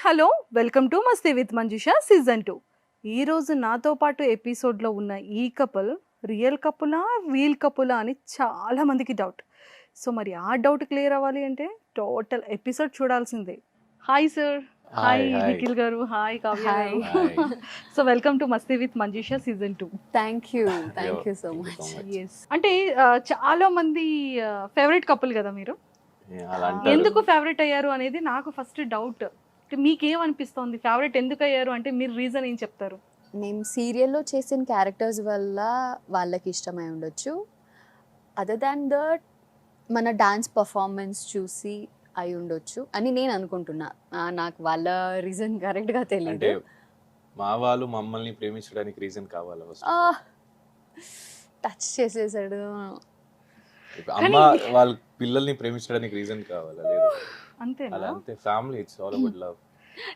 Hello welcome to Masti with Manjusha season 2. ఈరోజు నాతో పాటు ఎపిసోడ్లో ఉన్న ఈ కపుల్ రియల్ కపులా రీల్ కపులా అని చాలా మందికి డౌట్. సో మరి ఆ డౌట్ క్లియర్ అవ్వాలి అంటే టోటల్ ఎపిసోడ్ చూడాల్సిందే. Hi sir. Hi Nikhil garu. Hi Kavya garu. So welcome to Masti with Manjusha season 2. Thank you so much. Yes అంటే చాలా మంది ఫేవరెట్ కపుల్ కదా మీరు. అలాంటారు. ఎందుకు ఫేవరెట్ అయ్యారు అనేది నాకు ఫస్ట్ డౌట్. మీకేమనిపిస్తోంది ఫేవరెట్ ఎందుకు అయ్యారు అంటే మీరు రీజన్ ఏం చెప్తారు? మేము సీరియల్లో చేసిన క్యారెక్టర్స్ వల్ల వాళ్ళకి ఇష్టమై ఉండొచ్చు. అదర్ దాన్ దట్ మన డాన్స్ పర్ఫార్మెన్స్ చూసి అయి ఉండొచ్చు అని నేను అనుకుంటున్నా. నాకు వాళ్ళ రీజన్ కరెక్ట్గా అంటే తెలియదు. మా వాళ్ళు మమ్మల్ని ప్రేమించడానికి రీజన్ కావాలా first? టచ్ చేసేసాడు. ఇప్పుడు అమ్మ వాళ్ళ పిల్లల్ని ప్రేమించడానికి రీజన్ కావాలా? లేదు, అంతేనా? అలా అంతే. Family it's all about love.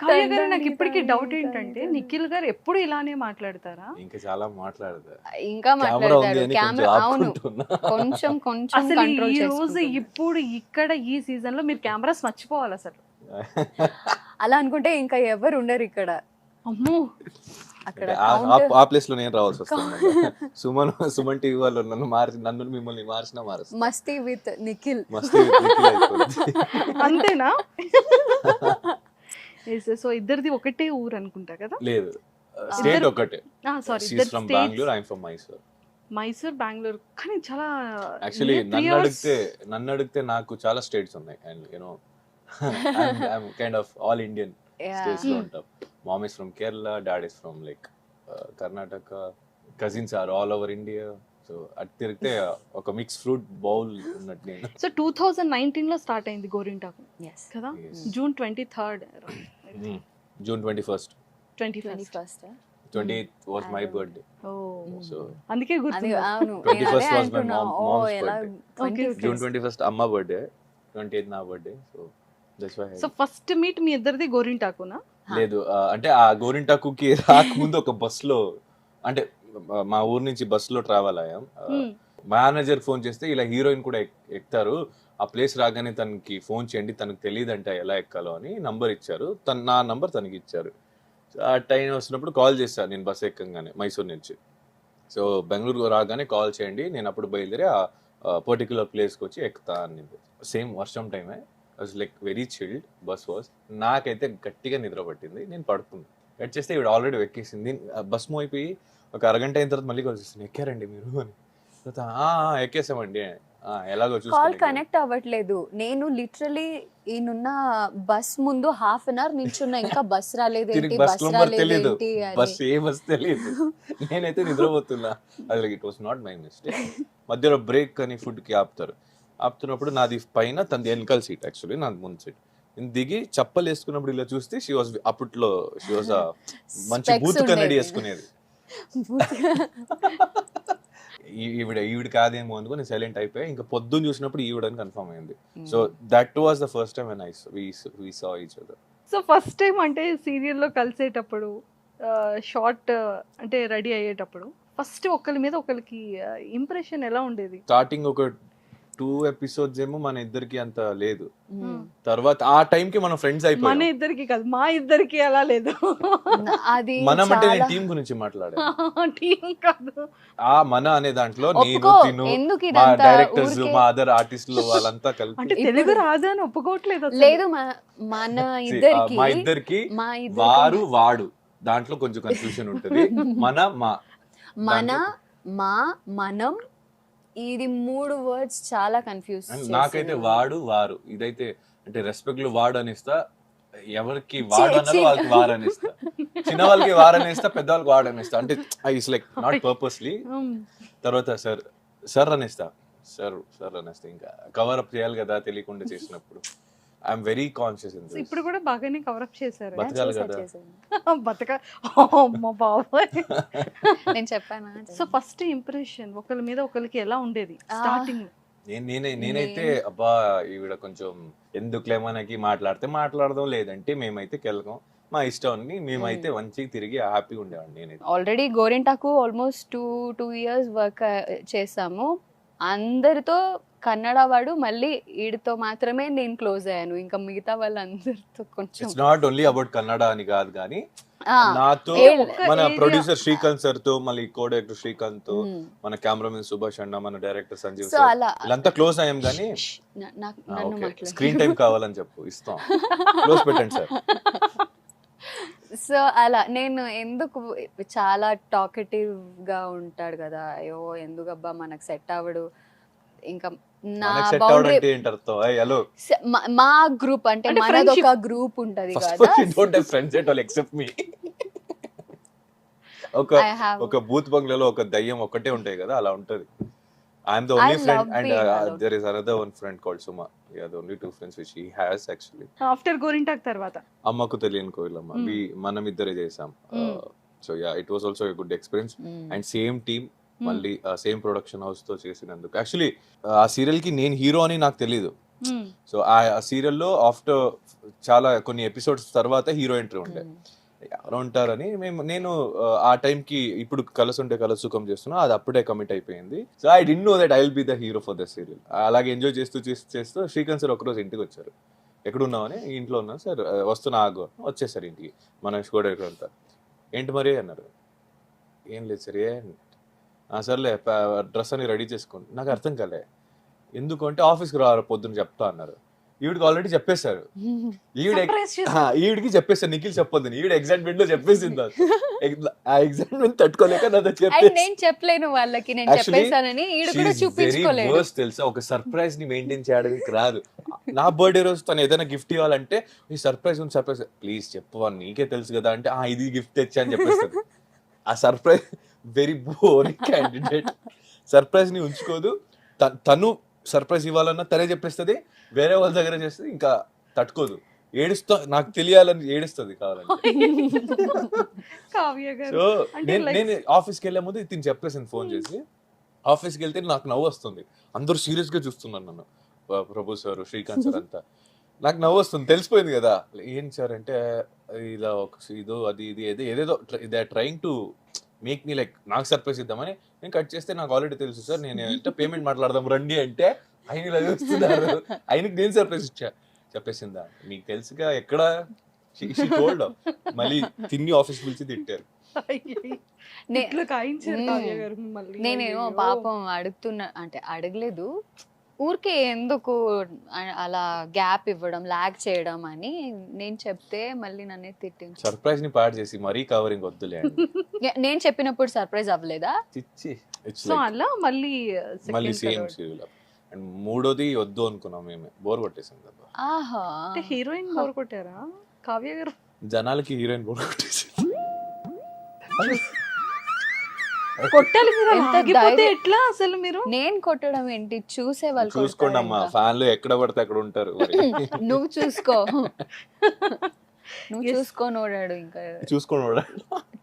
Kavya గారు, నాకు ఇప్పటికీ డౌట్ ఏంటంటే నిఖిల్ గారు ఎప్పుడు ఇలానే మాట్లాడతారా? ఇంకా చాలా మాట్లాడదా? ఇంకా కెమెరా ఉంది మాట్లాడతారు. అని కెమెరా కొంచెం అవును ఆపుకుంటున్నా. కొంచెం అసలు కంట్రోల్ ఈ రోజు చేసుకుంటున్నా. ఇప్పుడు ఇక్కడ ఈ సీజన్ లో మీరు కెమెరాస్ మర్చిపోవాలి అసలు. అలా అనుకుంటే ఇంకా ఎవరు ఉండరు ఇక్కడ. అమ్మో, అక్కడ ఆ ప్లేస్ లో నేను రావాల్సి వస్తుంది. సుమన్ టీవీ వాళ్ళు నన్ను మిమ్మల్ని మార్చినా మారుస్తా. మస్తీ విత్ నిఖిల్. మస్తీ నిఖిల్ అయిపోద్ది. అంతేనా? సో ఇద్దరిది ఒకటే ఊరు అనుకుంటా కదా? లేదు, స్టేట్ ఒకటే. Sorry, she's from Bengaluru, I'm from Mysore. Mysore, Bengaluru. కానీ చాలా యాక్చువల్లీ నన్ను అడిగితే నాకు చాలా స్టేట్స్ ఉన్నాయి. And you know I'm kind of all Indian states లో ఉంటాం. Mom is from Kerala, dad is from like Karnataka, cousins are all over India. So అటు తిరిగితే ఒక మిక్స్ ఫ్రూట్ బౌల్ ఉన్నట్టు నేను. సో 2019 లో స్టార్ట్ అయింది గోరింటాకు Yes. కదా? Yes. June 23rd. June 21st, 21st. 28th was my birthday. Oh, So అందుకే అది గుర్తు. అవును 21st నేను was my అంటున్నా, mom's ఎలా birthday. 21st? June 21st అమ్మ బర్త్డే, 28th నా birthday. So that's why. So first meet మీ ఇద్దరిది గోరింటాకునా? లేదు, అంటే ఆ గోరింటాకుకి రాకముందు ఒక బస్ లో, అంటే మా ఊరు నుంచి బస్ లో ట్రావెల్ అయ్యాం. మేనేజర్ ఫోన్ చేస్తే ఇలా హీరోయిన్ కూడా ఎక్కుతారు, ఆ ప్లేస్ రాగానే తనకి ఫోన్ చేయండి, తనకు తెలియదంట ఎలా ఎక్కాలో అని నంబర్ ఇచ్చారు. నా నంబర్ తనకి ఇచ్చారు. ఆ టైం వచ్చినప్పుడు కాల్ చేశాను నేను బస్ ఎక్కగానే మైసూర్ నుంచి. సో బెంగళూరు రాగానే కాల్ చేయండి, నేను అప్పుడు బయలుదేరి ఆ పర్టికులర్ ప్లేస్కి వచ్చి ఎక్కుతా అని. సేమ్ వర్షం టైమే, was like very chilled bus was. నాకైతే గట్టిగా నిద్ర పట్టింది, నేను పడుతుంది. కట్ చేస్తే ఇవిడ ఆల్రెడీ ఎక్కేసింది. బస్ మూవ్ అయిపోయి ఒక అరగంట అయిన తర్వాత మళ్ళీ కాల్ చేస్తాను, ఎక్కారండి మీరు అని. ఎక్కేసామండి, ఎలాగో కాల్ చూసుకోండి. కనెక్ట్ అవ్వట్లేదు. నేను లిటరలీ ఈయనున్న బస్ ముందు హాఫ్ అన్ అవర్ నిల్చున్నా, ఇంకా బస్ రాలేదేంటి, తిరిగి బస్ బస్ నెంబర్ తెలియదు, రాలేదేంటి బస్ ఏ బస్ తెలియదు. నేనైతే నిద్రపోతున్నా. అది it was not my mistake. మధ్యలో బ్రేక్ అని ఫుడ్ కి ఆపుతున్నప్పుడు నాది పైన, తనది వెనకాల సీట్, యాక్చువల్లీ నాది ముందు సీట్. నేను దిగి చప్పలు వేసుకున్నప్పుడు ఇలా చూస్తే షీ వాజ్ అప్పట్లో షీ వాజ్ మంచి Specs బూత్ కన్నడి ఉండేవి. వేసుకునేది. ఈవిడ కాదేమో అనుకో నేను సైలెంట్ అయిపోయి, ఇంకా పొద్దున్న చూసినప్పుడు ఈవిడని కన్ఫర్మ్ అయింది. So that was the first time when we saw each other. So first time అంటే సీరియల్లో కలిసేటప్పుడు, షార్ట్ అంటే రెడీ అయ్యేటప్పుడు ఫస్ట్ ఒకరి మీద ఒకరికి ఇంప్రెషన్ ఎలా ఉండేది? స్టార్టింగ్ ఒక 2 episodes ఏమో మన ఇద్దరికి అంత లేదు. తర్వాత ఆ టైం కి మనం ఫ్రెండ్స్ మన అయిపోయాం. ఇద్దరికి కాదు, మా ఇద్దరికి ఎలా లేదు. అది మనం అంటే నేను చాలా- టీం గురించి మాట్లాడాను. టీం కాదు. ఆ మన అనే దాంట్లో నేను, ఒప్పుకో, తిను, ఎందుకు మా ఇదంతా డైరెక్టర్స్, ఊరికే- మా అదర్ ఆర్టిస్టులు వాళ్ళంతా కలిపి అంటే తెలుగు రాదు అని ఒప్పుకోవట్లేదు అసలు. లేదు మన ఇద్దరికి మా ఇద్దరికి మా ఇద్దరికి వారు వాడు దాంట్లో కొంచెం కన్ఫ్యూజన్ ఉంటుంది. మన మా మన మా మనం ఇది 3 వర్డ్స్ చాలా కన్ఫ్యూజ్. నాకైతే వాడు వారు ఇదైతే అంటే రెస్పెక్ట్ లో వాడు అనిస్తా, ఎవరికి వాడు అన్నారో వాళ్ళకి వారు అనిస్తా, చిన్న వాళ్ళకి వారు అనేస్తా, పెద్ద వాళ్ళకి వాడు అనిస్తా. అంటే ఇట్స్ లైక్ నాట్ పర్పస్లీ. తర్వాత సార్ అనేస్తా, సార్ అనేస్తా. ఇంకా కవర్ అప్ చేయాలి కదా తెలియకుండా చేసినప్పుడు. I'm very conscious in this. ఇప్పుడు కూడా బాగానే కవరప్ చేశారు. బతకాలి కదా. బతక అమ్మ బాబాయ్. నేను చెప్పానా? సో ఫస్ట్ ఇంప్రెషన్ ఒకరి మీద ఒకరికి ఎలా ఉండేది స్టార్టింగ్? నేనైతే అబ్బా ఈవిడ కొంచెం ఎందుకులే మనకి మాట్లాడితే మాట్లాడదాం, లేదంటే మేమైతే కెళ్ళకం, మా ఇష్టం అని మేమైతే మంచిగా తిరిగి హ్యాపీగా ఉండేవాడిని నేనైతే. ఆల్రెడీ గోరింటాకు ఆల్మోస్ట్ 2 years వర్క్ చేసాము. అందరితో కన్నడ వాడు మళ్ళీ వీడితో మాత్రమే నేను క్లోజ్ అయ్యాను, ఇంకా మిగతా వాళ్ళందరితో కొంచెం it's not only about Kannada అని కాదు కానీ ఆ, నాతో ఒక్క మన area- ప్రొడ్యూసర్ శ్రీకాంత్ సార్ తో, మళ్ళీ కో డైరెక్టర్ శ్రీకాంత్ తో, మన కెమెరామెన్ సుభాష్ అన్న, మన డైరెక్టర్ సంజీవ్ సో సార్, అలా వీళ్ళంతా క్లోజ్ అయ్యాం కానీ నన్ను మాట్లాడు. స్క్రీన్ టైం కావాలని చెప్పు ఇస్తాం, క్లోజ్ పెట్టండి సార్. సో అలా నేను ఎందుకు చాలా టాకెటివ్ గా ఉంటాడు కదా, అయ్యో ఎందుకబ్బా మనకు సెట్ అవ్వడు, ఇంకా నా మనకి సెట్ అవడం బౌండరీ అంటే ఏంటి అర్థం? హలో, మా గ్రూప్ అంటే అంటే మనది ఒక friendship. గ్రూప్ ఉంటది ఫస్ట్ కదా. You don't have friends at all except me. I have- ఒక బూత్ బంగ్లాలో ఒక దయ్యం ఒక్కటే ఉంటాయి కదా, అలా ఉంటది. I'm the I only love friend and being alone. There is another one friend called Suma. Yeah, the only 2 friends which he has actually. After Gorintaku తర్వాత అమ్మకు తెలియని కోయిలమ్మ మనం ఇద్దరే చేసాం. So yeah, it was also a good experience. And same team, మళ్ళీ same production house తో చేసినందుకు. Actually ఆ సీరియల్ కి నేను హీరో అని నాకు తెలీదు. సో ఆ సీరియల్లో ఆఫ్టర్ చాలా కొన్ని ఎపిసోడ్స్ తర్వాత హీరో ఎంట్రీ ఉండే. ఎవరు ఉంటారని నేను ఆ టైంకి ఇప్పుడు కలసుంటే కలసుఖం చేస్తున్నా, అది అప్పుడే కమిట్ అయిపోయింది. So I didn't know that I will be the hero for the serial. అలాగే ఎంజాయ్ చేస్తూ శ్రీకాంత్ సార్ ఒకరోజు ఇంటికి వచ్చారు. ఎక్కడున్నామని, ఇంట్లో ఉన్నాను సార్, వస్తున్నా ఆగు. వచ్చేసారు ఇంటికి, మన స్కోడ్ అంతా. ఏంటి మరి అన్నారు. ఏం లేదు సార్, సర్లే డ్రెస్ అని రెడీ చేసుకోండి. నాకు అర్థం కాలే, ఎందుకంటే ఆఫీస్కి రా పొద్దున్న చెప్తా అన్నారు. ఈవిడికి ఆల్రెడీ చెప్పేశారు, ఈవిడికి చెప్పేసారు నిఖిల్ చెప్పొద్దు, ఈవిడ ఎగ్జైట్మెంట్ లో చెప్పేసింది. ఆ ఎగ్జైట్మెంట్ తట్టుకోలేక నాతో నేను చెప్పలేను వాళ్ళకి, నేను చెప్పేసానని ఈడు కూడా చూపించుకోలేదు. తెలుసా, ఒక సర్ప్రైజ్ ని మెయింటైన్ చేయడానికి రాదు. నా బర్త్డే రోజు తను ఏదైనా గిఫ్ట్ ఇవ్వాలంటే, ఈ సర్ప్రైజ్ ఉంది, సర్ప్రైజ్ ప్లీజ్ చెప్పు, నీకే తెలుసు కదా అంటే, ఇది గిఫ్ట్ తెచ్చా అని చెప్పేస్తుంది. ఆ surprise very boring candidate. Surprise ని ఉంచుకోదు. తను సర్ప్రైజ్ ఇవ్వాలన్నా తనే చెప్పేస్తుంది, వేరే వాళ్ళ దగ్గర చేస్తుంది, ఇంకా తట్టుకోదు, ఏడుస్తా, నాకు తెలియాలని ఏడుస్తుంది కావాలంటే. కావ్య గారు సో అంటే నేను ఆఫీస్కి వెళ్ళే ముందు తిని చెప్పేసింది ఫోన్ చేసి. ఆఫీస్కి వెళ్తే నాకు నవ్వు వస్తుంది, అందరూ సీరియస్ గా చూస్తున్నారు నన్ను, ప్రభు సార్, శ్రీకాంత్ సార్ అంతా. నాకు నవ్వు వస్తుంది, తెలిసిపోయింది కదా. ఏం సార్ అంటే, ఇలా ఒక ఇదో అది ఇది ఏదేదో they are trying to make me like నాకు సర్ప్రైజ్ ఇద్దామని. నేను కట్ చేస్తే, నాకు ఆల్రెడీ తెలుసు సార్, నేను అంటే పేమెంట్ మాట్లాడదాం రండి అంటే, ఆయన ఇలా చూస్తున్నారు. ఆయనకి నేను సర్ప్రైజ్ ఇచ్చా. చెప్పేసిందా, మీకు తెలుసుగా ఎక్కడ టోల్డ్. మళ్ళీ తిన్ని ఆఫీస్ పిలిచి తిట్టారు. నేనేమో పాపం అడుగుతున్నా, అంటే అడగలేదు, ఊరికే ఎందుకు అలా గ్యాప్ ఇవ్వడం, లాగ్ చేయడం అని నేను చెప్తే మళ్ళీ నన్నే తిట్టింది. సర్ప్రైజ్ ని పాడు చేసి మరీ కవరింగ్ వద్దులే అండి. నేను చెప్పినప్పుడు సర్ప్రైజ్ అవ్వలేదా? సో అలా మళ్ళీ మళ్ళీ సేమ్ సీరియల్. అండ్ మూడోది వద్దు అనుకున్నాం మేమే, బోర్ కొట్టేసాం కదా. ఆహా, అంటే హీరోయిన్ బోర్ కొట్టారా కావ్య గారు? జనాలకి హీరోయిన్ బోర్ కొట్టేసి కొట్టాలి కదా, ఎంత ఆగిపోతే ధైర్యం. ఎట్లా అసలు మీరు? నేను కొట్టడం ఏంటి, చూసే వాళ్ళు చూసుకోండి అమ్మా, ఫ్యాన్లు ఎక్కడ పడితే అక్కడ ఉంటారు. నువ్వు చూసుకో, నువ్వు చూసుకొని ఓడాడు, ఇంకా చూసుకోండి.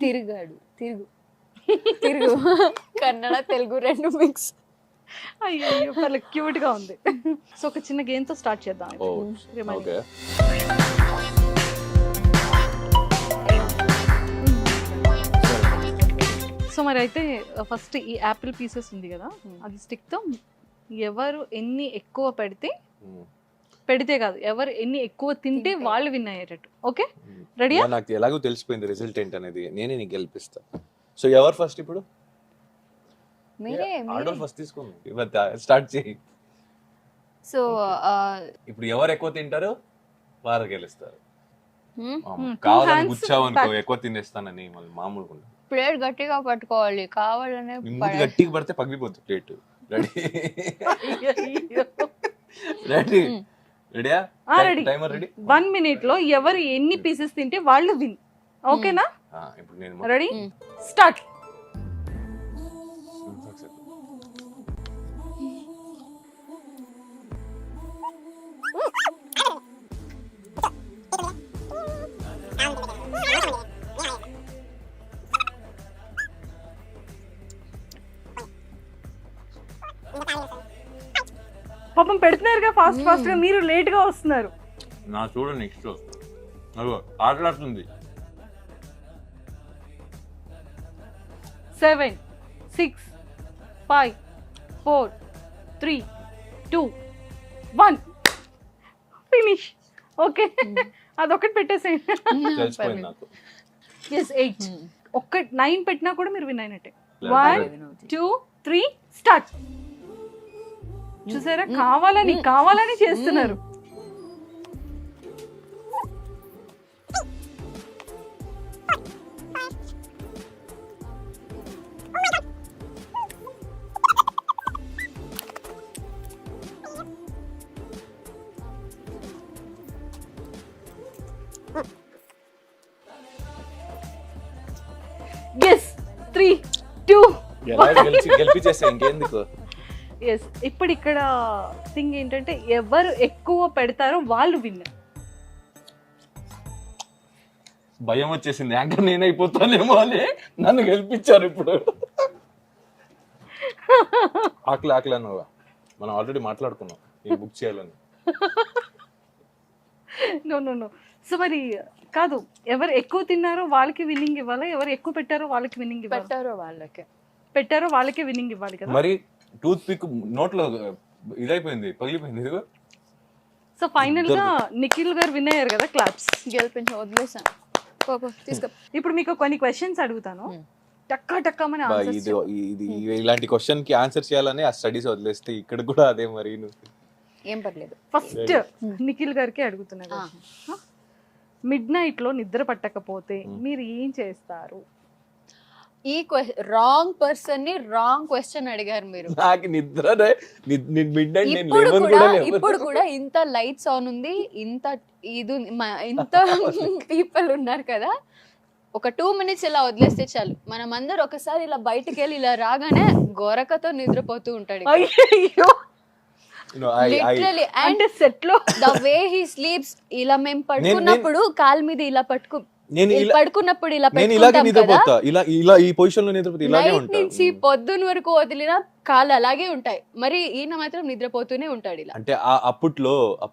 తిరిగాడు, తిరుగు కన్నడ తెలుగు రెండు మిక్స్. అయ్యో చాలా క్యూట్ గా ఉంది. సో ఒక చిన్న గేమ్ తో స్టార్ట్ చేద్దాం. ఓకే, సో మరి అయితే ఫస్ట్ ఈ యాపిల్ పీసెస్ ఉంది కదా, అది స్టిక్ తో ఎవరు ఎన్ని ఎక్కువ పెడితే కాదు, ఎవరు ఎన్ని ఎక్కువ తింటే వాళ్ళు విన్ అయ్యేటట్టు. ఓకే, రెడీయా? నాకు ఎలాగో తెలిసిపోయింది రిజల్ట్ ఏంటనేది, నేనే నీకు గెలిపిస్తా. సో ఎవరు ఫస్ట్ ఇప్పుడు? మీరే ఆర్డర్ ఫస్ట్ తీసుకుందాం, స్టార్ట్ చేయి. సో ఇప్పుడు ఎవరు ఎక్కువ తింటారో వారు గెలుస్తారు. two కావాలని hands గుచ్చావనుకో, back. ఎక్కువ తినేస్తానని మళ్ళీ మామూలుగా ప్లేట్ గట్టిగా పట్టుకోవాలి, కావాలనే గట్టిగా పడితే పగిలిపోతుంది ప్లేట్. రెడీ రెడీ రెడీయా? రెడీ. Timer ready. 1 minute లో ఎవరు ఎన్ని పీసెస్ తింటే వాళ్ళు విన్. ఓకేనా? ఇప్పుడు నేను రెడీ, స్టార్ట్. పాపం పెడుతున్నారుగా ఫాస్ట్ ఫాస్ట్ గా, మీరు లేట్ గా వస్తున్నారు. నా చూడు నెక్స్ట్ అదిగో ఆటలాడుతుంది. 7 6 5 4 3 2 1 ఫినిష్. ఓకే, అదొకటి పెట్టేసేయండి. తెలిసిపోయింది నాకు. ఎస్ 8. ఒక్క 9 పెట్టినా కూడా మీరు విన్ అయినట్టే. 1 2 3 స్టార్ట్. చూసారా, కావాలని చేస్తున్నారు. ఎస్ 3 2 ఎలా గెలిపించేస్తా ఇంకెందుకు. ఎస్. ఇప్పుడు ఇక్కడ థింగ్ ఏంటంటే ఎవరు ఎక్కువ పెడతారో వాళ్ళు విన్. భయం వచ్చేసింది, యాంకర్ నేనైపోతానేమో అని నన్ను గెలిపించారు ఇప్పుడు. ఆకలి అన్నావా, మనం ఆల్రెడీ మాట్లాడుకున్నాం నేను బుక్ చేయాలని. నో. సో మరి కాదు, ఎవరు ఎక్కువ తిన్నారో వాళ్ళకి విన్నింగ్ ఇవ్వాలా, ఎవరు ఎక్కువ పెట్టారో వాళ్ళకి విన్నింగ్ ఇవ్వాలి? పెట్టారో వాళ్ళకే విన్నింగ్ ఇవ్వాలి కదా. మరి టూత్ పిక్ నోట్లో ఇదైపోయింది, పగిలిపోయింది ఇదిగో. సో ఫైనల్ గా నిఖిల్ గారు విన్ అయ్యారు కదా, క్లాప్స్. గెలిపించి వదిలేసాను. తీసుకో. ఇప్పుడు మీకు కొన్ని క్వశ్చన్స్ అడుగుతాను, టక్కామని ఇది ఇలాంటి క్వశ్చన్ కి ఆన్సర్ చేయాలని ఆ స్టడీస్ వదిలేస్తే ఇక్కడ కూడా అదే. మరి ఏం పర్లేదు. ఫస్ట్ నిఖిల్ గారికి అడుగుతున్నా, మిడ్ నైట్ లో నిద్ర పట్టకపోతే మీరు ఏం చేస్తారు? ఈ రాంగ్ పర్సన్ ని రాంగ్ క్వశ్చన్ అడిగారు మీరు. నాకు నిద్ర మిడ్ నైట్ ఇప్పుడు కూడా ఇంత లైట్స్ ఆన్ ఉంది, ఇంత ఇంత పీపుల్ ఉన్నారు కదా, ఒక 2 minutes ఇలా వదిలేస్తే చాలు, మనం అందరు ఒకసారి ఇలా బయటకు వెళ్ళి ఇలా రాగానే గోరకతో నిద్రపోతూ ఉంటాడు. అయ్యో, లిటరలీ. అండ్ సెట్ లో ద వే హీ స్లీప్స్, ఇలా మేము పడుకున్నప్పుడు కాలు మీద ఇలా పడుకున్నప్పుడు ఇలా నేను ఇలాగే నిద్రపోతా, ఇలా ఈ పొజిషన్ లో నిద్రపోతా, ఇలాగే నైట్ ఉంటా. నుంచి పొద్దున్న వరకు వదిలిన కాళ్ళు అలాగే ఉంటాయి, మరి ఈయన మాత్రం నిద్రపోతూనే ఉంటాడు ఇలా. అంటే అప్పట్లో ఆ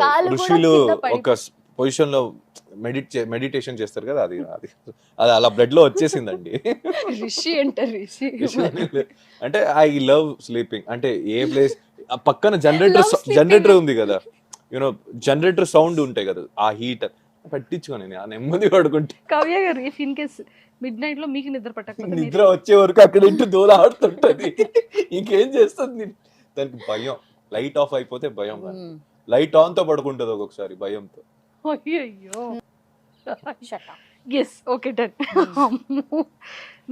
కాళ్ళు కూడా ఋషులు కింద పడి- ఒక పొజిషన్ లో మెడిటేషన్ చేస్తారు కదా, అది అలా బ్లడ్ లో వచ్చేసిందండి. రిషి అంటారు, రిషి. అంటే ఐ లవ్ స్లీపింగ్. అంటే ఏ ప్లేస్ పక్కన Love sleeping. జనరేటర్ ఉంది కదా, యూనో జనరేటర్ సౌండ్ ఉంటాయి కదా, ఆ హీటర్ పట్టించుకొని ఆ నెమ్మది పడుకుంటే. కావ్య గారు, if in case mid night లో మీకు నిద్ర పట్టకపోతే నిద్ర వచ్చే వరకు అక్కడ ఇంటి దూల ఆడుతుంటది, ఇంకేం చేస్తుంది. దానికి భయం, లైట్ ఆఫ్ అయిపోతే భయం, లైట్ ఆన్ తో పడుకుంటది ఒక్కొక్కసారి భయంతో. అయ్యో. Yes, okay, done.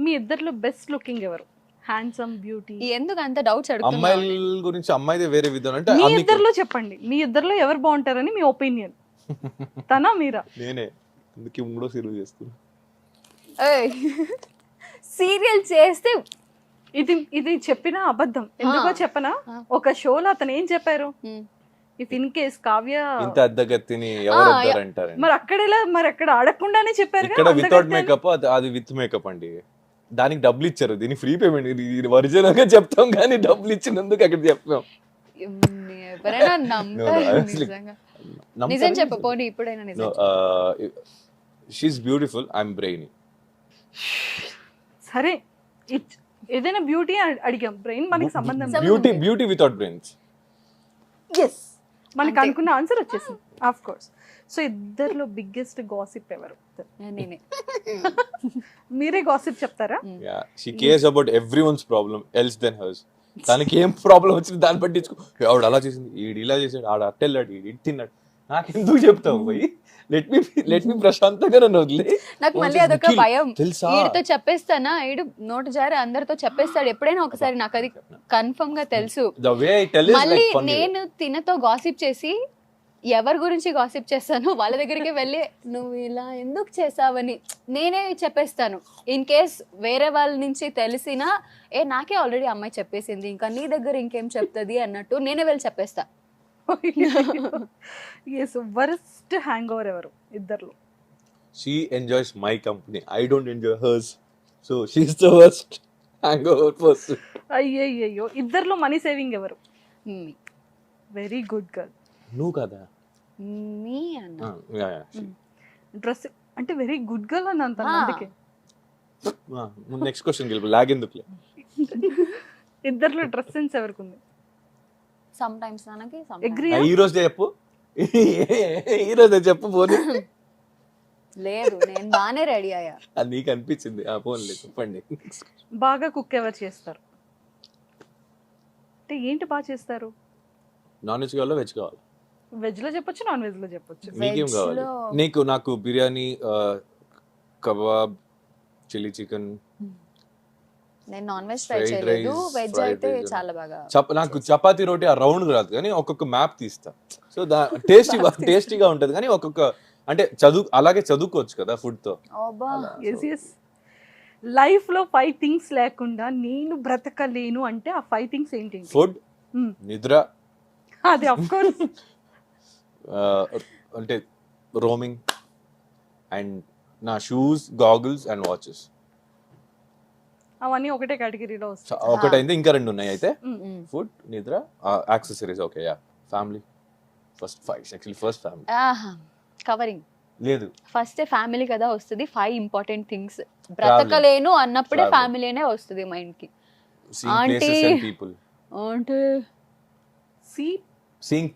మీ ఇద్దరిలో బెస్ట్ లుకింగ్ ఎవరు? Handsome, beauty? ఎందుకు అంత డౌట్స్ అడుగుతున్నా? అమ్మాయిల గురించి అమ్మాయిదే వేరే విధానం. అంటే మీ ఇద్దరిలో చెప్పండి, మీ ఇద్దరిలో ఎవరు బాగుంటారని మీ ఒపీనియన్. తనా మీరా? నేనే, అందుకే 3వ సీరియల్ చేస్తున్నా. సీరియల్ చేస్తే ఇది చెప్పిన అబద్ధం. ఎందుకో చెప్పనా, ఒక షోలో అతను ఏం చెప్పారు, ఇఫ్ ఇన్ కేస్ కావ్య ఇంత అద్దగత్తిని ఎవరు వద్దారంటారు. మరి అక్కడ ఆడకుండానే చెప్పారు ఇక్కడ వితౌట్ మేకప్, అది విత్ మేకప్ అండి. దానికి డబ్బులు ఇచ్చారు, దీని ఫ్రీ పేమెంట్. ఇది ఒరిజినల్ గా చెప్తాం కానీ డబ్బులు ఇచ్చినందుకు అక్కడ చెప్తాం. ఎవరైనా నమ్ముతారు నిజంగా? నిజం చెప్పు పోనీ, ఇప్పుడైనా నిజం. She's beautiful, I'm brainy. సరే, ఏదైనా బ్యూటీ అడిగాం, బ్రెయిన్ మనకి సంబంధం. Beauty without brains. ఎస్, మనకి అనుకున్న ఆన్సర్ వచ్చేసింది, ఆఫ్ కోర్స్. సో ఇద్దరిలో బిగ్గెస్ట్ గాసిప్ ఎవరు? నేనే. మీరే గాసిప్ చెప్తారా? She cares about everyone's problem else than hers. తనకి ఏం ప్రాబ్లం వచ్చింది దాన్ని పట్టించుకో. ఆవిడ అలా చేసింది, ఈడు ఇలా చేసాడు, ఆడ అట్టెళ్ళాడు, ఈడు ఇటు తిన్నాడు. నాకెందుకు చెప్తావు పోయి? లెట్ మీ ప్రశాంతంగా నన్ను వదిలే. నాకు మళ్ళీ అదొక భయం, తెలుసా, ఈడితో చెప్పేస్తానా, ఈడు నోటు జారి అందరితో చెప్పేస్తాడు ఎప్పుడైనా ఒకసారి, నాకు అది కన్ఫర్మ్ గా తెలుసు. మళ్ళీ నేను తినతో గాసిప్ చేసి ఎవరి గురించి గాసిప్ చేస్తాను వాళ్ళ దగ్గరికి వెళ్ళి నువ్వు ఇలా ఎందుకు చేసావని నేనే చెప్పేస్తాను. ఇన్ కేస్ వేరే వాళ్ళ నుంచి తెలిసినా నాకే ఆల్రెడీ అమ్మాయి చెప్పేసింది, ఇంకా నీ దగ్గర ఇంకేం చెప్తుంది అన్నట్టు నేనే వెళ్ళి చెప్పేస్తా. వర్స్ట్ హ్యాంగ్ ఓవర్ ఎవరు ఇద్దర్లో? She enjoys my company. I don't enjoy hers. So she's the worst hangover person. అయ్యయ్యో, ఇద్దర్లో మనీ సేవింగ్ ఎవరు? Very good girl. నువ్వు కదా? మీ అన్న డ్రెస్ అంటే వెరీ గుడ్ గర్ల్ అని అంత అందుకే. నెక్స్ట్ క్వశ్చన్ లాగ్ ఎందుకులే. ఇద్దర్లో డ్రెస్ సెన్స్ ఎవరికి ఉంది? సమ్ టైమ్స్ తనకి Agree? ఈ రోజు చెప్పు ఈ రోజు చెప్పు పోనీ లేదు నేను బాగానే రెడీ అయ్యా. అది నీకు అనిపించింది ఆ పోన్లే చెప్పండి. బాగా కుక్ ఎవరు చేస్తారు అంటే ఏంటి బాగా చేస్తారు? నాన్ వెజ్ కావాలా వెజ్ కావాలా? వెజ్ లో చెప్పొచ్చు, నాన్ వెజ్ లో చెప్పొచ్చు. నీకేం Veg కావాలి? లో- నాకు బిర్యానీ, కబాబ్, చిల్లీ చికెన్, నేను నాన్ వెజ్ ట్రై Fried చేయలేదు, rice, వెజ్ fried అయితే rice. చాలా బాగా. నాకు చపాతీ రోటీ ఆ రౌండ్ రాదు కానీ ఒక్కొక్క మ్యాప్ తీస్తా. సో టేస్టీగా ఉంటది కానీ ఒక్కొక్క అంటే అలాగే చదువుకోవచ్చు కదా ఫుడ్ తో. అబ్బా ఎస్ ఎస్. లైఫ్ లో 5 థింగ్స్ లేకుండా నేను బ్రతకలేను అంటే ఆ 5 థింగ్స్ ఏంటి? Food, Hmm. నిద్ర, అది ఆఫ్ కోర్స్ అంటే రోమింగ్, అండ్ నా షూస్, గాగుల్స్ అండ్ వాచెస్. అవన్నీ ఒకటే కేటగిరీలో వస్తాయి. ఒకటైంది, ఇంకా 2 ఉన్నాయి. అయితే మ్మ్. ఫుడ్, నిద్ర, accessories. Okay yeah, family first. 5 actually first family. ఆహా కవరింగ్. లేదు ఫస్ట్ ఫ్యామిలీ కదా వస్తుంది. 5 ఇంపార్టెంట్ థింగ్స్. బ్రతకలేను అన్నప్పుడే Traveling. ఫ్యామిలీనే వస్తుంది మైండ్ కి. Seeing places and people. అంటే సీయింగ్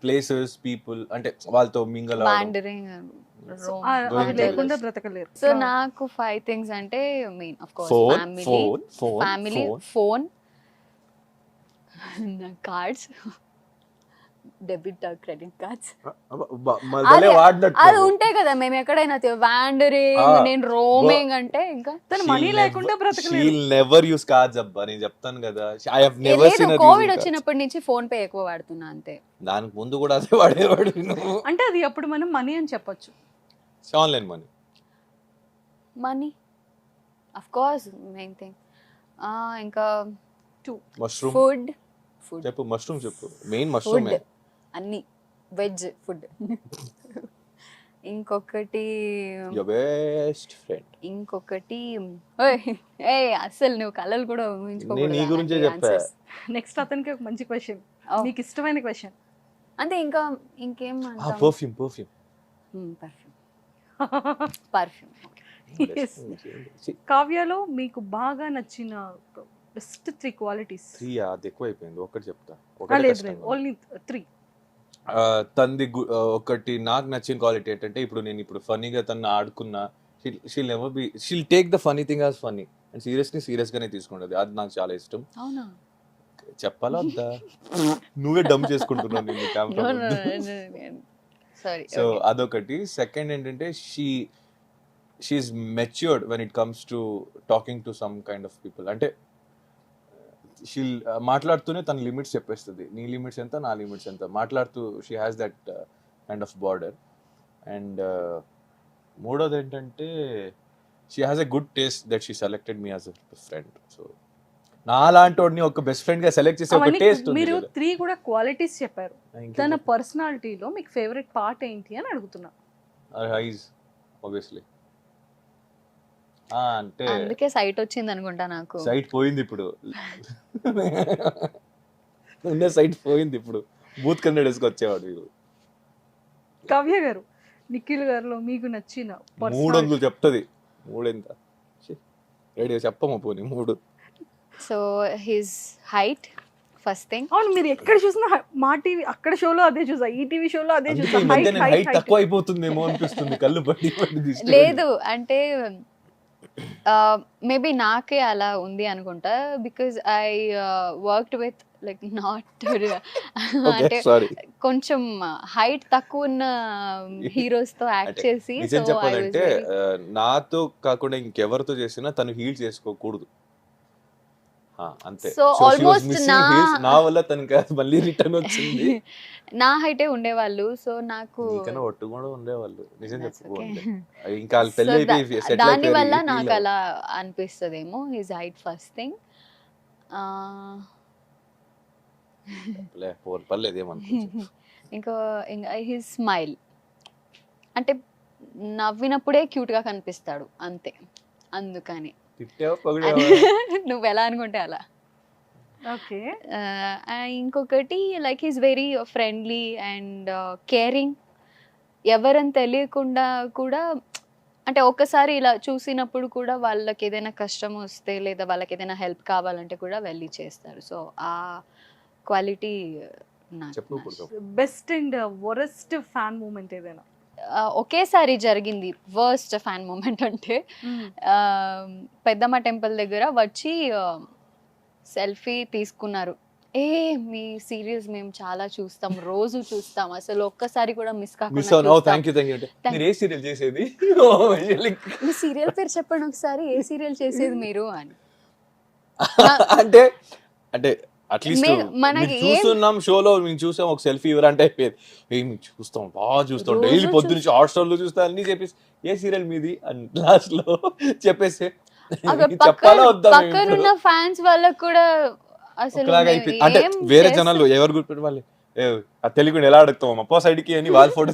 ప్లేసెస్, పీపుల్ అంటే వాళ్ళతో మింగల్ వాండరింగ్, అవి లేకుండా బ్రతకలేరు. సో నాకు 5 థింగ్స్ అంటే main of course family, phone, cards, debit credit cards. అది ఉంటాయి కదా, మేము ఎక్కడైనా వాండరింగ్, నేను రోమింగ్ అంటే ఇంకా తను మనీ లేకుండా బ్రతకలేరు. She'll never use cards అబ్బా, నేను చెప్తాను కదా. I have never లేదు, seen her కోవిడ్ using వచ్చినప్పటి నుంచి ఫోన్ పే ఎక్కువ వాడుతున్నా అంతే. cards. దానికి ముందు కూడా అదే వాడేవాడు. అంటే అది అప్పుడు మనం మనీ అని చెప్పొచ్చు. Online money. Money of course main thing. ఇంకా మష్రూమ్ ఫుడ్ చెప్పు, మష్రూమ్ చెప్పు. Main mushroom. ఫుడ్ అన్ని వెజ్ ఫుడ్. ఇంకొకటి యువర్ బెస్ట్ ఫ్రెండ్. అసలు నువ్వు కళలు కూడా నేను నీ గురించే చెప్పా. నెక్స్ట్ అతనికి ఒక మంచి క్వశ్చన్, Oh. నీకు ఇష్టమైన క్వశ్చన్. అంటే ఇంకా ఇంకేం పర్ఫ్యూమ్. పర్ఫ్యూమ్. Yes. కావ్యలో మీకు బాగా నచ్చిన బెస్ట్ 3 క్వాలిటీస్? 3 అది ఎక్కువ అయిపోయింది, ఒకటి చెప్తా. లేదు, ఓన్లీ 3. తంది ఒకటి నాకు నచ్చిన క్వాలిటీ ఏంటంటే, ఇప్పుడు నేను ఫన్నీగా తను ఆడుకున్నా, she'll take the funny thing as funny and serious గానే తీసుకుంటది. అది నాకు చాలా ఇష్టం. అవునా? చెప్పాలా వద్దా? నువ్వే డమ్ చేసుకుంటున్నావు నేను కెమెరా. సారీ. సో అదొకటి. సెకండ్ ఏంటంటే, she's matured when it comes to talking to some kind of people. అంటే షీల్ మాట్లాడుతూనే తన లిమిట్స్ చెప్పేస్తుంది. నీ లిమిట్స్ ఎంత, నా లిమిట్స్ ఎంత మాట్లాడుతూ she has that kind of border. And మూడోది ఏంటంటే, she has a good taste that she selected me as a friend. So నా లాంటి వాడిని ఒక బెస్ట్ ఫ్రెండ్ గా సెలెక్ట్ చేసే ఒక టేస్ట్ ఉంది. మీరు 3 కూడా క్వాలిటీస్ చెప్పారు. ఇంకేం తన పర్సనాలిటీలో మీకు ఫేవరెట్ పార్ట్ ఏంటి అని అడుగుతున్నా. Ice obviously. అంటే అందుకే సైట్ వచ్చింది అనుకుంటా నాకు. సైట్ పోయింది ఇప్పుడు. ఉన్న సైట్ పోయింది ఇప్పుడు. బూత్ కన్నడేసుకు వచ్చేవాడు వీళ్ళు. కావ్య గారు, నిఖిల్ గారిలో మీకు నచ్చిన 300 చెప్తుంది. 3 ఎంత రేడియో చెప్పమా పోనీ 3. So his height first thing. అవును, మీరు ఎక్కడ చూసినా మా టీవీ అక్కడ షోలో అదే చూసా, ఈ టీవీ షోలో అదే చూసా. హైట్ తక్కువ అయిపోతుందేమో అనిపిస్తుంది. కళ్ళు పట్టి లేదు అంటే మేబీ నాకే అలా ఉంది అనుకుంటా. Because I worked with like not అంటే కొంచెం హైట్ తక్కువ ఉన్న హీరోస్ తో యాక్ట్ చేసి. నిజం చెప్పాలంటే నాతో కాకుండా ఇంకెవరితో చేసినా తను హీల్స్ చేసుకోకూడదు అంతే. సో ఆల్మోస్ట్ నా వల్ల తనకి మళ్ళీ రిటర్న్ వచ్చింది. నా హైటే ఉండేవాళ్ళు. సో నాకు ఒట్టు కూడా ఉండేవాళ్ళు. నిజం చెప్పుకోండి, ఇంకా పెళ్లి దాని వల్ల నాకు అలా అనిపిస్తుందేమో. His height first thing. ఇంకా హిస్ స్మైల్, అంటే నవ్వినప్పుడే క్యూట్ గా కనిపిస్తాడు అంతే. అందుకని నువ్వు ఎలా అనుకుంటే అలా. ఓకే. ఇంకొకటి like is very friendly and caring. ఎవరని తెలియకుండా కూడా అంటే ఒక్కసారి ఇలా చూసినప్పుడు కూడా వాళ్ళకి ఏదైనా కష్టం వస్తే లేదా వాళ్ళకి ఏదైనా హెల్ప్ కావాలంటే కూడా వెళ్ళి చేస్తారు. సో ఆ క్వాలిటీ చెప్పు ఇప్పుడు చెప్పు. Best and worst fan moment ఏదైనా? ఒకేసారి జరిగింది వర్స్ట్ ఫ్యాన్ మూమెంట్ అంటే పెద్దమ్మ టెంపుల్ దగ్గర వచ్చి సెల్ఫీ తీసుకున్నారు. మీ సీరియల్స్ మేము చాలా చూస్తాం, రోజు చూస్తాం, అసలు ఒక్కసారి కూడా మిస్ మిస్ అవును. కాకుండా థ్యాంక్ యూ మీరు ఏ సీరియల్ చేసేది? మీ సీరియల్ పేరు చెప్పండి ఒకసారి, ఏ సీరియల్ చేసేది మీరు అని. అంటే అంటే అట్లీస్ట్ మనకి చూస్తున్నాం షోలో మేము చూసాం ఒక సెల్ఫీ ఇవ్వరంటే అయిపోయేది. మేము చూస్తాం బాగా చూస్తాం, రోజు డైలీ పొద్దు నుంచి హాట్స్టార్ లో చూస్తాం అన్ని చెప్పేసి ఏ సీరియల్ మీది అని లాస్ట్ లో చెప్పేసి చెప్పాలా వద్దా పక్కనున్న ఫ్యాన్స్ వాళ్ళకు కూడా అసలు ఒకలాగా అయిపోయింది. అంటే వేరే జనాలు ఎవరు గుర్తుపెట్టి వాళ్ళు తెలుగు ఎలా అడుగుతాం అప్పో సైడ్ కి అని వాళ్ళ photo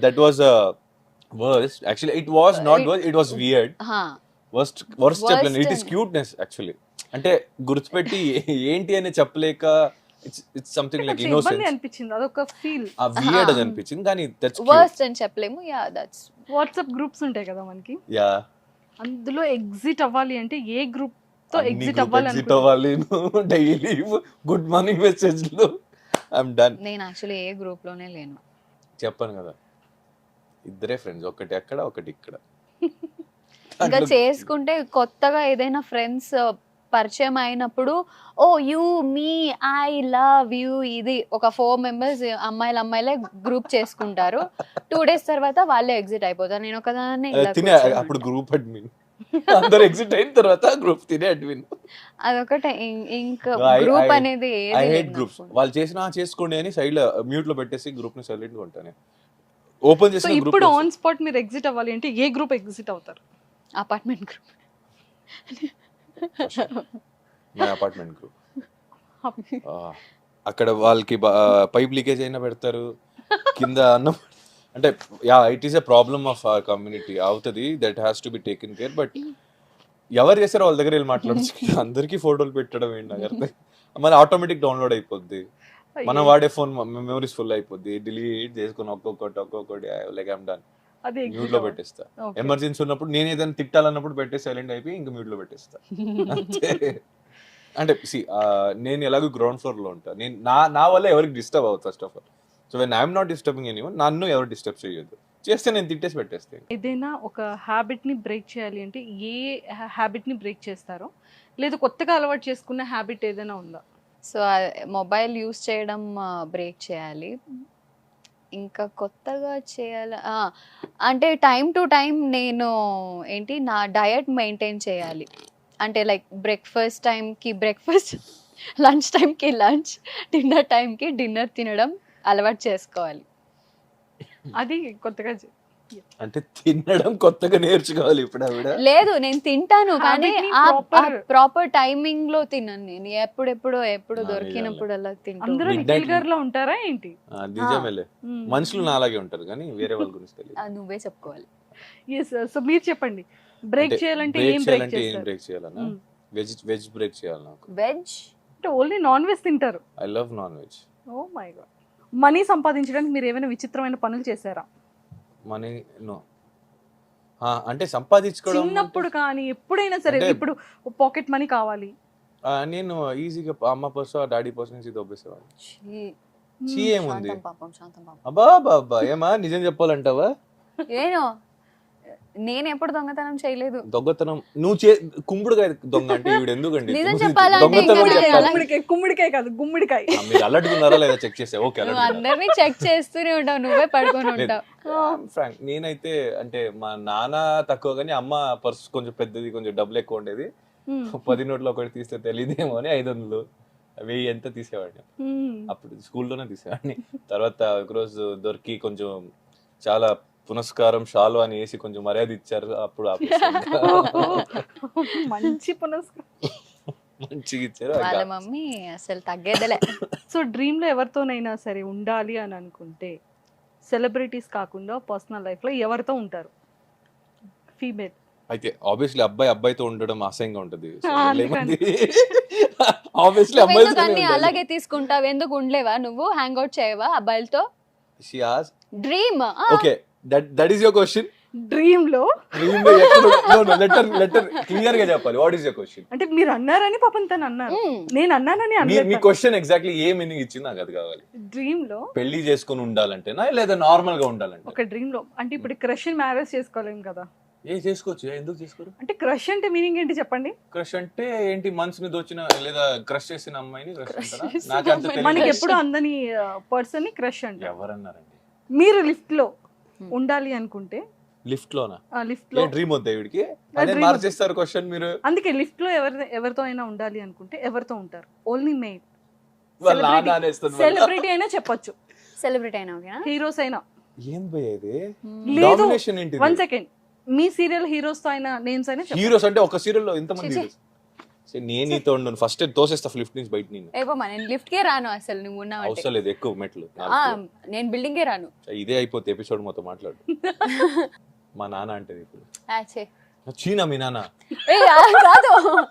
that was worst. Actually it was not worst, it was weird. Worst చెప్పలేను, ఇట్ ఇస్ క్యూట్నెస్ యాక్చువల్లీ. అంటే గుర్తుపెట్టి ఏంటి అని చెప్పలేక ఇట్స్ సంథింగ్ లైక్ ఇన్నోసెన్స్ అనిపించింది, అదొక ఫీల్. ఆ వియర్డ్ అది అనిపించింది, కానీ దట్స్ వర్స్ట్ అని చెప్పలేము. యా దట్స్ వాట్సాప్ గ్రూప్స్ ఉంటాయి కదా మనకి, యా అందులో ఎగ్జిట్ అవ్వాలి అంటే ఏ గ్రూప్ తో ఎగ్జిట్ ఎగ్జిట్ అవ్వాలి? డైలీ గుడ్ మార్నింగ్ మెసేజ్లు ఐఎమ్ డన్. నేను యాక్చువల్లీ ఏ గ్రూప్ లోనే లేను. చెప్పాను కదా, ఇద్దరే ఫ్రెండ్స్, ఒకటి అక్కడ ఒకటి ఇక్కడ. ఇంకా చేసుకుంటే కొత్తగా ఏదైనా ఫ్రెండ్స్ పరిచయం అయినప్పుడు oh you me I love you ఇది ఒక 4 members అమ్మాయిలే గ్రూప్ చేసుకుంటారు. 2 days తర్వాత వాళ్ళే ఎగ్జిట్ అయిపోతారు. నేను ఒకదాన్ని తినే అప్పుడు గ్రూప్ అడ్మిన్, అందరూ ఎగ్జిట్ అయిన తర్వాత గ్రూప్ తినే అడ్మిన్. అదొకటే, ఇంకా గ్రూప్ అనేది ఐ హేట్ గ్రూప్స్. వాళ్ళు చేసుకోండి అని సైడ్ లో మ్యూట్ లో పెట్టేసి గ్రూప్ ని సైలెంట్ గా ఉంటాను. ఓపెన్ సో చేసిన ఇప్పుడు ఆన్ స్పాట్ మీరు ఎగ్జిట్ అవ్వాలి అంటే ఏ గ్రూప్ ఎగ్జిట్ అవుతారు? Apartment group. My apartment group. అక్కడ వాళ్ళకి పైప్ లీకేజ్ అయినా పెడతారు కింద అన్నం. అంటే yeah it is a problem of our community అవుతుంది, that has to be taken care. But ఎవరు చేస్తారో వాళ్ళ దగ్గర వెళ్ళి మాట్లాడచ్చు. అందరికీ ఫోటోలు పెట్టడం ఏంటి నాకు మన ఆటోమేటిక్ డౌన్లోడ్ అయిపోద్ది. మనం వాడే ఫోన్ మెమరీస్ ఫుల్ అయిపోద్ది, డిలీట్ చేసుకుని ఒక్కొక్కటి లైక్ ఐమ్ డన్ మ్యూట్ లో పెట్టేస్తా. ఎమర్జెన్సీ ఉన్నప్పుడు నేను ఏదైనా తిట్టాలన్నప్పుడు పెట్టేసి సైలెంట్ అయిపోయి ఇంకా మ్యూట్ లో పెట్టేస్తా. అంటే నేను ఎలాగో గ్రౌండ్ ఫ్లోర్ లో ఉంటా, నేను నా వల్ల ఎవరికి డిస్టర్బ్ అవ్వదు first of all. So when I'm not disturbing anyone, నన్ను ఎవరు డిస్టర్బ్ చేయొద్దు. చేస్తే నేను తిట్టేసి పెట్టేస్తాను. ఏదైనా ఒక హ్యాబిట్ ని బ్రేక్ చేయాలి అంటే ఏ హ్యాబిట్ ని బ్రేక్ చేస్తారో, లేదా కొత్తగా అలవాటు చేసుకున్న హ్యాబిట్ ఏదైనా ఉందా? సో మొబైల్ యూస్ చేయడం బ్రేక్ చేయాలి. ఇంకా కొత్తగా చేయాలి అంటే టైం టు టైం నేను నా డయట్ మెయింటైన్ చేయాలి. అంటే లైక్ బ్రేక్ఫాస్ట్ టైంకి బ్రేక్ఫాస్ట్, లంచ్ టైంకి లంచ్, డిన్నర్ టైంకి డిన్నర్ తినడం అలవాటు చేసుకోవాలి. అది కొత్తగా అంటే తినడం కొత్తగా నేర్చుకోవాలి ఇప్పుడు ఆవిడ. లేదు నేను తింటాను కానీ ప్రాపర్ టైమింగ్ లో తినను. నేను ఎప్పుడు దొరికినప్పుడు అలా తింటాను. అందరూ నిఖిల్ గారిలో ఉంటారా ఏంటి? నిజమేలే, మనుషులు నా అలాగే ఉంటారు కానీ వేరే వాళ్ళ గురించి తెలియదు. నువ్వే చెప్పుకోవాలి. సో మీరు చెప్పండి, బ్రేక్ చేయాలంటే ఏం బ్రేక్ చేయాలన్నా? వెజ్ బ్రేక్ చేయాలి నాకు. వెజ్ అంటే ఓన్లీ నాన్ వెజ్ తింటారు? I love non veg. Oh my god. Money సంపాదించడానికి మీరు ఏమైనా విచిత్రమైన పనులు చేశారా? మనీ నో, అంటే సంపాదించుకోవడం చిన్నప్పుడు కానీ ఎప్పుడైనా సరే, ఇప్పుడు పాకెట్ మనీ కావాలి, నేను ఈజీగా అమ్మ పర్సు డాడీ పర్సు నుంచి దొబ్బేసేవాడిని. చీ ఏముంది అబ్బా బాబా, ఏమా నిజం చెప్పాలంటావా? నేను ఎప్పుడు దొంగతనం చేయలేదు. దొంగతనం నువ్వు కుంకుడుకాయ దొంగ అంటే ఈవిడ ఎందుకండి? కుమ్మిడికాయ కాదు గుమ్మిడికాయ. మీరు అల్లట్టుకున్నారా లేదా చెక్ చేసా? ఓకే, అందరినీ చెక్ చేస్తూనే ఉంటావు, నువ్వే పడుకొని ఉంటావు. ఫ్రాంక్ నేనైతే అంటే మా నాన్న తక్కువ కానీ అమ్మ పర్సు కొంచెం పెద్దది, కొంచెం డబ్బులు ఎక్కువ ఉండేది. 10 నోట్లు ఒకటి తీస్తే తెలియదేమో అని 500, 1000 ఎంత తీసేవాడిని. అప్పుడు స్కూల్లోనే తీసేవాడిని. తర్వాత ఒకరోజు దొరికి కొంచెం చాలా పునస్కారం షాలు అని వేసి కొంచెం మర్యాద ఇచ్చారు, అప్పుడు మంచి పునస్కారం మంచిగా ఇచ్చారు. వాళ్ళ మమ్మీ అసలు తగ్గేదలే. సో డ్రీమ్ లో ఎవరితోనైనా సరే ఉండాలి అని అనుకుంటే సెలబ్రిటీస్ కాకుండా పర్సనల్ లైఫ్ లో ఎవరితో ఉంటారు? ఫీమేల్ అయితే ఆబ్వియస్లీ అబ్బాయితో ఉండడం అసహ్యంగా ఉంటది. ఆబ్వియస్లీ అమ్మాయిలు అలాగే తీసుకుంటావు, ఎందుకు ఉండలేవా నువ్వు? హ్యాంగ్ అవుట్ చేయవా అబ్బాయిలతో? She asked dream. Okay, that is your question. Dream లో లెటర్ క్లియర్ గా చెప్పాలి. What is your question? అంటే మీరు అన్నారని పాపం తను అన్నారు, నేను అన్నానని మీ అన్నారు. క్వశ్చన్ ఎగ్జాక్ట్లీ ఏ మీనింగ్ ఇచ్చింది నాకు అది కావాలి. డ్రీమ్ లో పెళ్లి చేసుకుని ఉండాలంటేనా లేదా నార్మల్ గా ఉండాలంటే? ఒక డ్రీమ్ లో అంటే ఇప్పుడు క్రష్ మ్యారేజ్ చేసుకోలేం కదా. ఏ చేసుకోవచ్చు, ఎందుకు చేసుకోరు? అంటే క్రష్ అంటే మీనింగ్ ఏంటి చెప్పండి. క్రష్ అంటే ఏంటి? మనసుని దోచిన లేదా క్రష్ చేసిన అమ్మాయిని క్రష్ అంటారా? చేసిన నాకు అంత అమ్మాయిని. మనకి తెలియదు. ఎప్పుడు అందని పర్సన్ ని క్రష్ అంటారు. ఎవరన్నారండి? మీరు లిఫ్ట్ లో ఉండాలి అనుకుంటే లిఫ్ట్ లోనా? లిఫ్ట్ లో డ్రీమ్ వద్దా వీడికి? అదే dream మార్చేస్తారు క్వశ్చన్ మీరు. అందుకే లిఫ్ట్ లో ఎవరితో అయినా ఉండాలి అనుకుంటే ఎవరితో ఉంటారు? Only mail. వాళ్ళ నాన్న అనేస్తుంది మళ్ళా. సెలబ్రిటీ అయినా చెప్పొచ్చు, సెలబ్రిటీ అయినా ఓకేనా? హీరోస్ అయినా. ఏం పోయేది లేదు, డామినేషన్ ఏంటి? 1 సెకండ్. మీ సీరియల్ హీరోస్ తో అయినా నేమ్స్ అయినా చెప్పచ్చు. హీరోస్ అంటే ఒక సీరియల్ లో ఎంతమంది ఛీ, హీరోస్? నేను నీతో ఉండను, ఫస్ట్ తోసేస్తా లిఫ్ట్ నుంచి బయట. నేను ఏమో నేను లిఫ్ట్ కే రాను అసలు, నువ్వు ఉన్నావంటే. అవసరం లేదు ఎక్కువ మెట్లు. నేను బిల్డింగ్ కే రాను. ఇదే అయిపోతే ఎపిసోడ్ మొత్తం మాట్లాడు. మా నాన్న అంటే ఇప్పుడు ఛే. చీనా మీ నాన్న? కాదు, అవ్వా.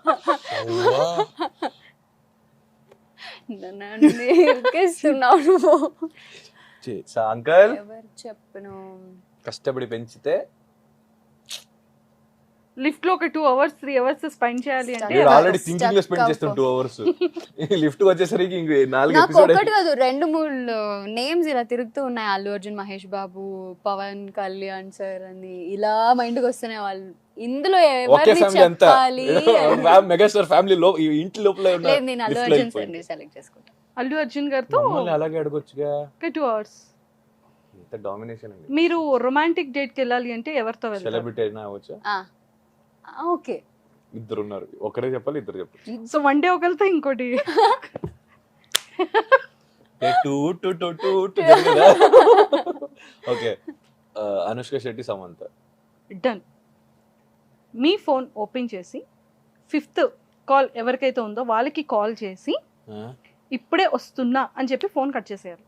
నన్ను ఇరికిస్తున్నావు నువ్వు. అంకల్ ఎవరు చెప్పను? కష్టపడి పెంచితే లిఫ్ట్ లో ఒక 2 hours 3 hours స్పెండ్ చేయాలి అంటే వీడు ఆల్రెడీ Stuck థింకింగ్ లో స్పెండ్ up. చేస్తాం 2 hours. లిఫ్ట్ వచ్చేసరికి ఇంక 4 నాకు ఎపిసోడ్ ఒకటి కాదు 2-3 నేమ్స్ ఇలా తిరుగుతూ ఉన్నాయి. అల్లు అర్జున్, మహేష్ బాబు, పవన్ కళ్యాణ్ సార్ అని ఇలా మైండ్ కి వస్తున్నాయి. వాళ్ళు ఇందులో ఒకే ఎవరిని ఫ్యామిలీ అంతా చెప్పాలి? మెగాస్టార్ ఫ్యామిలీ లో ఈ ఇంటి లోపల ఉన్న లేదు, నేను అల్లు lift లో అర్జున్ సార్ వెళ్ళిపోయింది. సెలెక్ట్ చేసుకుంటా. అల్లు అర్జున్ గారితో మమ్మల్ని అలాగే అడగొచ్చుగా. ఒక 2 hours. ఇంత డామినేషన్ అండి. మీరు రొమాంటిక్ డేట్ కి వెళ్ళాలి అంటే ఎవరితో వెళ్తారు? సెలబ్రిటీ అయినా అవ్వచ్చా? ఓకే, ఇద్దరు ఉన్నారు, ఒకరే చెప్పాలి, ఇద్దరు చెప్పాలి. సో వన్ డే ఒకరితో ఇంకోటి. ఓకే, అనుష్క శెట్టి, సమంత. డన్. మీ ఫోన్ ఓపెన్ చేసి 5th కాల్ ఎవరికైతే ఉందో వాళ్ళకి కాల్ చేసి ఇప్పుడే వస్తున్నా అని చెప్పి ఫోన్ కట్ చేసేయాలి.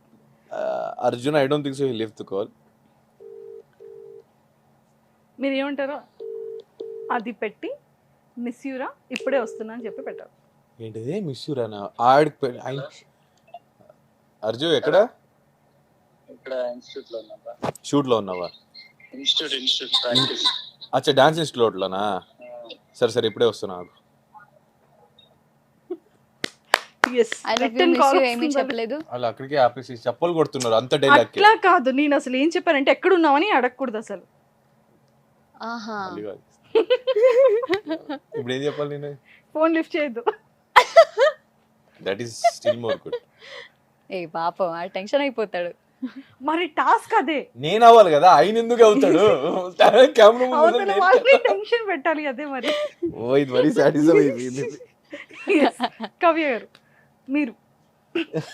Arjun, I don't think so he lift the call. మీరు ఏమంటారో అది పెట్టి మిస్ యూరా ఇప్పుడే వస్తున్నా అని చెప్పి పెట్టాలి. ఏంటిది మిస్ యూరానా? అర్జున్ ఎక్కడ? షూట్ లో ఉన్నావా? అచ్చా, డాన్స్ ఇన్స్టిట్యూట్ లోనా? సరే సరే, ఇప్పుడే వస్తున్నా. ఏమీ చెప్పలేదు. అలా అక్కడికి ఆపేసి చెప్పలు కొడుతున్నారు అంత డైలాగ్. అట్లా కాదు, నేను అసలు ఏం చెప్పానంటే ఎక్కడున్నావని అడగకూడదు అసలు. ఆహా, ఇప్పుడు ఏం చెప్పాలి నేను? ఫోన్ లిఫ్ట్ చేయొద్దు. That is still more good. ఏ పాపం ఆ టెన్షన్ అయిపోతాడు. మరి టాస్క్ అదే. నేను అవ్వాలి కదా, ఆయన ఎందుకు అవుతాడు? అవతల వాళ్ళని టెన్షన్ పెట్టాలి, అదే మరి. ఓ, ఇది మరీ సాటిస్ఫై. కవ్య గారు, మీరు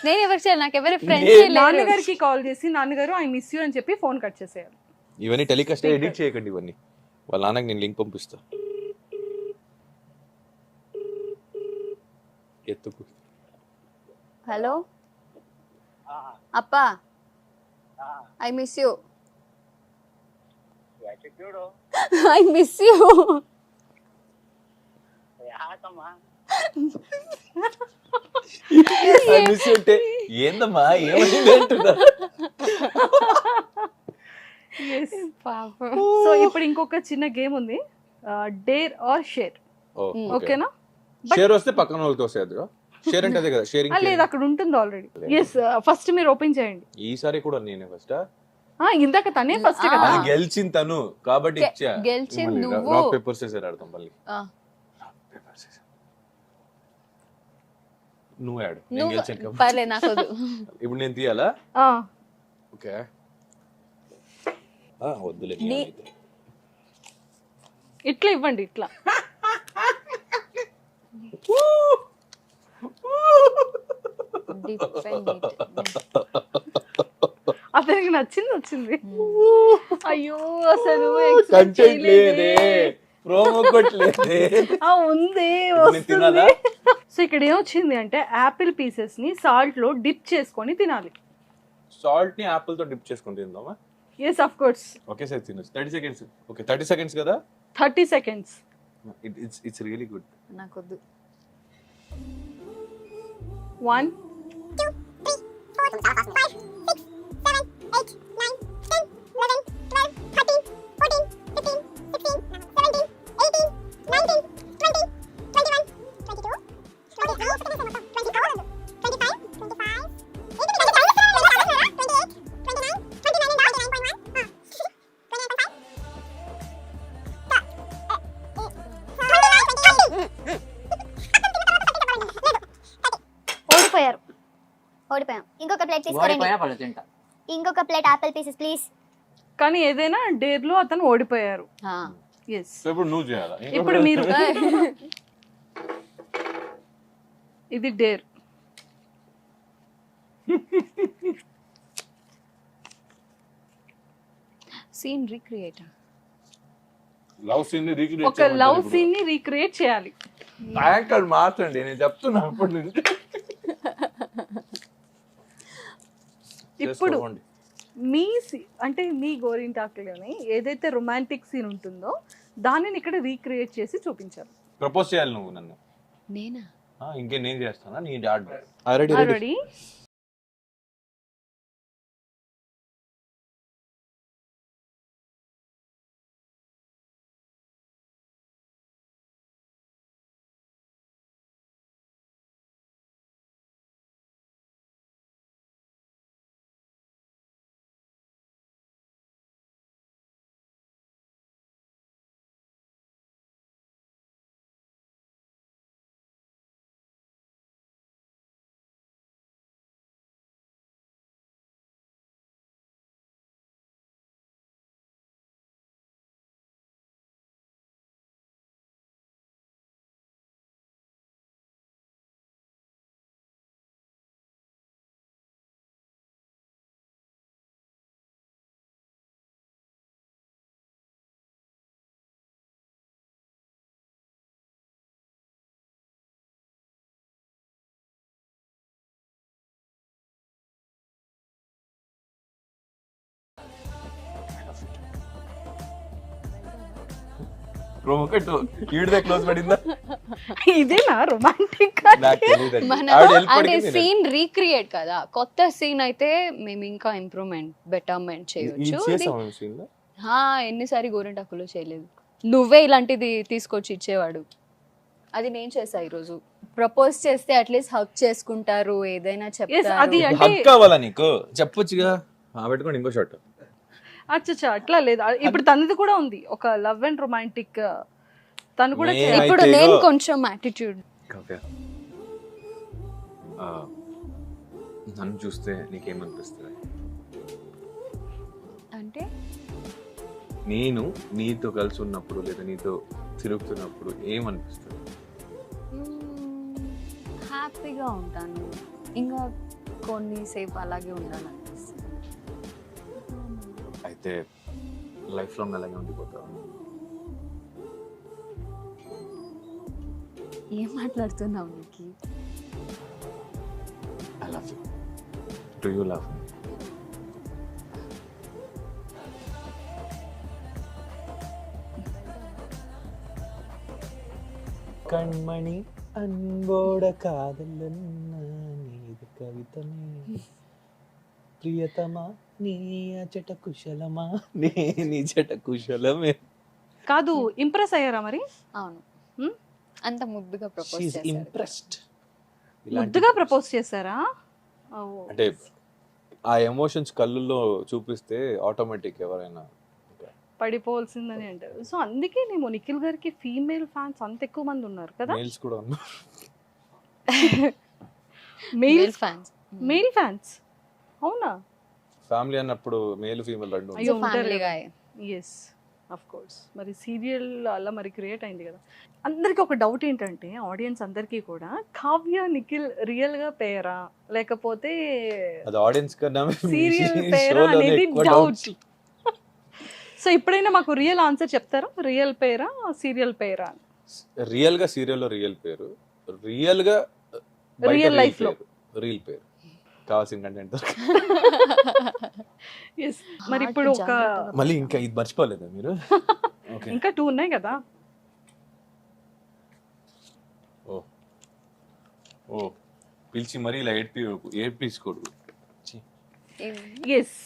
నేను ఎవరికి చేయాలి? నాకు ఎవరి ఫ్రెండ్స్ నాన్నగారికి కాల్ చేసి నాన్నగారు ఐ మిస్ యూ అని చెప్పి ఫోన్ కట్ చేసేయాలి. ఇవన్నీ టెలికాస్ట్ ఎడిట్ చేయకండి, ఇవన్నీ వాళ్ళ నాన్నకి నేను లింక్ పంపిస్తా. ఎత్తుకు. హలో అప్పా, I miss you. I miss you. అంటే ఏందమ్మా ఏమైంది అంటున్నా. పాపం. సో ఇప్పుడు ఇంకొక చిన్న గేమ్ ఉంది, డేర్ ఆర్ షేర్. ఓకేనా? షేర్ వస్తే పక్కన వాళ్ళకి వస్తుంది. షేర్ అంటే అదే కదా, షేరింగ్. లేదు, అక్కడ ఉంటుంది ఆల్రెడీ. ఎస్, ఫస్ట్ మీరు ఓపెన్ చేయండి. ఈసారి కూడా నేనే ఫస్ట్. ఇందాక తనే ఫస్ట్ కదా. అది గెలిచింది తను కాబట్టి ఇచ్చా. గెలిచింది నువ్వు. రాక్ పేపర్ సీజర్ ఆడతాం మళ్ళీ. నువ్వు ఆడు, నేను గెలిచాను. పర్లేదు, నాకు వద్దు. ఇప్పుడు నేను తీయాలా? ఓకే, వద్దులే. ఇట్లా ఇవ్వండి, ఇట్లా. అతనికి నచ్చింది వచ్చింది. అయ్యో అసలు కంటెంట్ లేదే, ప్రోమో కొట్టలేదే. ఉంది, వస్తుంది. సో ఇక్కడ ఏమొచ్చింది అంటే యాపిల్ పీసెస్ ని సాల్ట్ లో డిప్ చేసుకొని తినాలి. సాల్ట్ ని యాపిల్ తో డిప్ చేసుకొని తిందామా? yes of course. Okay sir, తినొచ్చు. 30 seconds. ఓకే, 30 seconds కదా? 30 seconds. It's really good. నాకు వద్దు. 1 2 3 4 5 6 7 8 9 10 11 12 13 14 ఓడిపోయాం. ఇంకొక ప్లేట్ తీసుకోండి. ఓడిపోయినా పర్లేదు తింటా. ఇంకొక ప్లేట్ ఆపిల్ పీసెస్ ప్లీజ్. కానీ ఏదైనా డేర్లో అతను ఓడిపోయారు. ఎస్. సో ఇప్పుడు నువ్వు చేయాలా? ఇప్పుడు మీరు ఇది dare. Scene recreate. Love scene ని రీక్రియేట్ ఒక లవ్ సీన్ ని రీక్రియేట్ చేయాలి. యాంకర్ మార్చండి, నేను చెప్తున్నా అప్పటి నుంచి. ఇప్పుడు మీ అంటే మీ గోరింటాకులోనే ఏదైతే రొమాంటిక్ సీన్ ఉంటుందో దానిని ఇక్కడ రీక్రియేట్ చేసి చూపించారు. ప్రపోజ్ చేయాలి నువ్వు నన్ను. నేనా? ఇంకే నేను చేస్తానా? నీ dad already already promo cut ఈడిదే క్లోజ్ పడిందా? ఇదేనా రొమాంటిక్? నాకు తెలియదండి. మనం ఆవిడ help అంటే అడిగింది నేను. సీన్ రీక్రియేట్ కదా, కొత్త సీన్ అయితే మేము ఇంకా ఇంప్రూవ్మెంట్ బెటర్మెంట్ ఇది చేయొచ్చు. చేసావా ఈ scene లో? ఎన్నిసారి గోరింటాకులు చేయలేదు. నువ్వే ఇలాంటిది తీసుకొచ్చి ఇచ్చేవాడు. అది నేను చేసా ఈరోజు. ప్రపోజ్ చేస్తే అట్లీస్ట్ హక్ చేసుకుంటారు, ఏదైనా అది చెప్తారు. అంటే హక్ కావాలా నీకు? చెప్పొచ్చుగా. పెట్టుకోండి ఇంకో షాట్. అచ్చా అట్లా లేదు. ఇప్పుడు తనది కూడా ఉంది ఒక లవ్ అండ్ రొమాంటిక్. తను కూడా మే- ఇప్పుడు అయితే నేను ఇగో- కొంచెం యాటిట్యూడ్. ఓకే. నన్ను చూస్తే నీకేమనిపిస్తుంది? అంటే నేను నీతో కలిసి ఉన్నప్పుడు లేదా నీతో తిరుగుతున్నప్పుడు ఏమనిపిస్తుంది? హ్యాపీగా ఉంటాను, ఇంకా కొన్నిసేపు అలాగే ఉండాలనిపిస్తుంది. అయితే లైఫ్ లాంగ్ అలాగే ఉండిపోతావు. ఏం మాట్లాడుతున్నావు నీకు? I love you. Do you love me? కண்మణి అన్బోడ కాదలన్న నీది కవితమే ప్రియతమా నీ అచట కుశలమా నీ నిజట కుశలమే. కాదు, ఇంప్రెస్ అయ్యారా మరి? అవును. Hmm? అంత ముద్దుగా ప్రపోజ్ షీఈస్ చేశారు. ఇంప్రెస్డ్. ముద్దుగా ప్రపోజ్ చేశారా? అంటే ఆ ఎమోషన్స్ కళ్ళల్లో చూపిస్తే ఆటోమేటిక్ ఎవరైనా పడిపోవాల్సిందని అంటారు. సో అందుకే నేను నిఖిల్ గారికి ఫీమేల్ ఫ్యాన్స్ అంత ఎక్కువ మంది ఉన్నారు కదా. మేల్స్ కూడా ఉన్నారు. Male fans. మేల్ ఫ్యాన్స్ అవునా? ఫ్యామిలీ అన్నప్పుడు మేల్ ఫీమేల్ రెండు అయ్యో, family guy. Yes of course. మరి సీరియల్ అలా మరి క్రియేట్ అయింది కదా. అందరికీ ఒక డౌట్ ఏంటంటే, ఆడియన్స్ అందరికీ కూడా కావ్య నిఖిల్ రియల్ గా పేరా లేకపోతే అది ఆడియన్స్ కన్నా సీరియల్ పేరా అనేది డౌట్. సో ఇప్పుడైనా మాకు రియల్ ఆన్సర్ చెప్తారా? రియల్ పేరా సీరియల్ పేరా? రియల్ గా సీరియల్ లో రియల్ పేరు, రియల్ గా Real life లో. రియల్ పేరు. కావాల్సిన కంటెంట్ ఎస్. మరి ఇప్పుడు ఒక మళ్ళీ ఇంకా ఇది మర్చిపోలేదా మీరు? ఓకే. ఇంకా 2 ఉన్నాయి కదా. ఓ ఓ పిలిచి మరీ ఇలా ఏడ్పించుకోడు. ఎస్.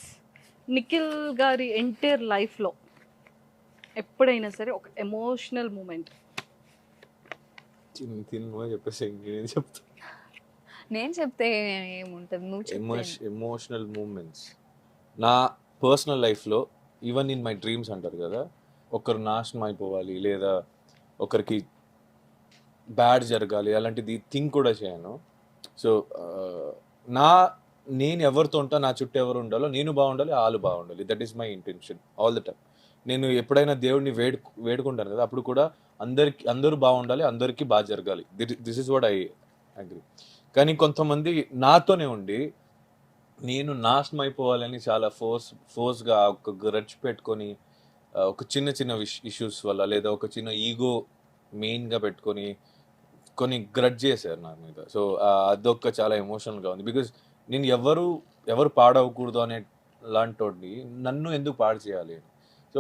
నిఖిల్ గారి ఎంటైర్ లైఫ్లో ఎప్పుడైనా సరే ఒక ఎమోషనల్ మూమెంట్. తిను చెప్పేసి నేను చెప్తా. నేను చెప్తే ఏముంటది, నువ్వు చెప్తే. ఎమోషనల్ మూమెంట్స్ నా పర్సనల్ లైఫ్లో, ఈవెన్ ఇన్ మై డ్రీమ్స్ అంటారు కదా, ఒకరు నాశనం అయిపోవాలి లేదా ఒకరికి బ్యాడ్ జరగాలి అలాంటిది థింక్ కూడా చేయను. సో నేను ఎవరితో ఉంటా, నా చుట్టూ ఎవరు ఉండాలో, నేను బాగుండాలి, వాళ్ళు బాగుండాలి. That is my intention all the time. నేను ఎప్పుడైనా దేవుడిని వేడుకుంటాను కదా, అప్పుడు కూడా అందరూ బాగుండాలి, అందరికీ బాగా జరగాలి. This is what I agree. కానీ కొంతమంది నాతోనే ఉండి నేను నాశనం అయిపోవాలని చాలా ఫోర్స్గా ఒక గ్రడ్జ్ పెట్టుకొని, ఒక చిన్న చిన్న ఇష్యూస్ వల్ల, లేదా ఒక చిన్న ఈగో మెయిన్గా పెట్టుకొని కొన్ని గ్రడ్జ్ చేశారు నా మీద. సో అదొక చాలా ఎమోషనల్గా ఉంది. బికాజ్ నేను ఎవరు పాడవకూడదు అనే లాంటి నన్ను ఎందుకు పాడు చేయాలి అని. సో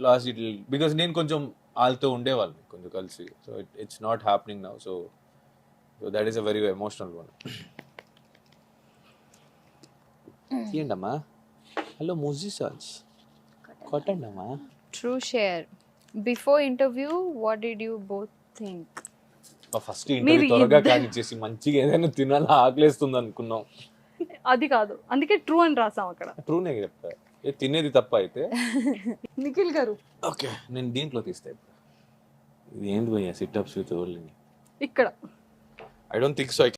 లాస్ట్ బికాజ్ నేను కొంచెం వాళ్ళతో ఉండేవాళ్ళని కొంచెం కలిసి. So it's not happening now. So that is a very emotional one. ఏంటమ్మా, హలో మ్యూజిషియన్స్ కొట్టండమ్మా. True share. Before interview what did you both think? First interview త్వరగా కానిచ్చేసి మంచిగా ఏదైనా తినాలి, ఆకలేస్తుంది అనుకున్నాం. అది కాదు, అందుకే ట్రూ అని రాసాం అక్కడ. ట్రూనే చెప్తా, తినేది తప్ప అయితే. నిఖిల్ గారు ఓకే, నేను దీంట్లో తీస్తా ఇప్పుడు. ఇది ఏంటి భయ్యా, సిట్అప్స్ విత్ ఓన్లీ? ఇక్కడ ఐ డోంట్ థింక్ సో.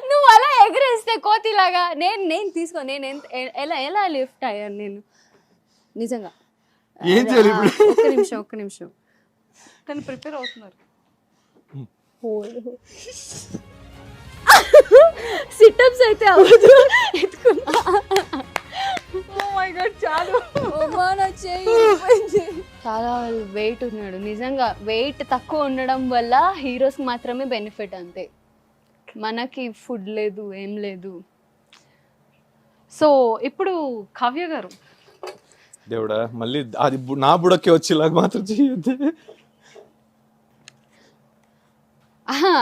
నువ్వు అలా ఎగరేస్తే కోతిలాగా నేను తీసుకో. నేను ఎలా లిఫ్ట్ అయ్యాను నేను నిజంగా. ఏం చేయాలి ఇప్పుడు? ఒక్క నిమిషం తను ప్రిపేర్ అవుతున్నారు. సిట్అప్స్ అయితే అవ్వదు. ఎత్తుకున్నా. ఓ మై గాడ్, చాలు. చాలా వెయిట్ ఉన్నాడు నిజంగా. వెయిట్ తక్కువ ఉండడం వల్ల హీరోస్ మాత్రమే బెనిఫిట్, అంతే. మనకి ఫుడ్ లేదు, ఏం లేదు. సో ఇప్పుడు కావ్య గారు, దేవుడా, మళ్ళీ అది నా బుడకే వచ్చేలాగా మాత్రం చేయొద్దు.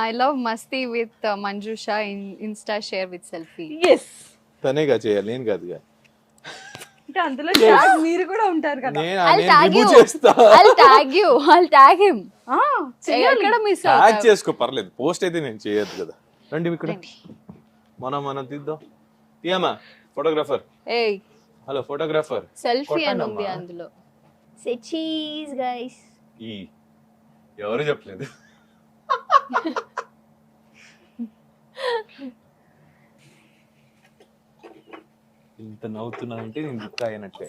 ఐ లవ్ మస్తీ with Manjusha insta share with selfie. Yes, తనేగా చేయాలి, నేను కాదుగా. అంటే అందులో tag మీరు కూడా ఉంటారు కదా. I'll tag him. ఎక్కడ మిస్ ట్యాగ్ చేసుకో, పర్లేదు. పోస్ట్ అయితే నేను చేయొద్దు కదా. రండి ఇక్కడ, మనం తీద్దాం. తీయమ్మా ఫోటోగ్రాఫర్. ఏయ్, హలో ఫోటోగ్రాఫర్. సెల్ఫీ అని ఉంది అందులో. Say cheese, guys. ఎవరు చెప్పలేదు. ఇంత నవ్వుతున్నా అంటే నేను బుక్ అయినట్టే.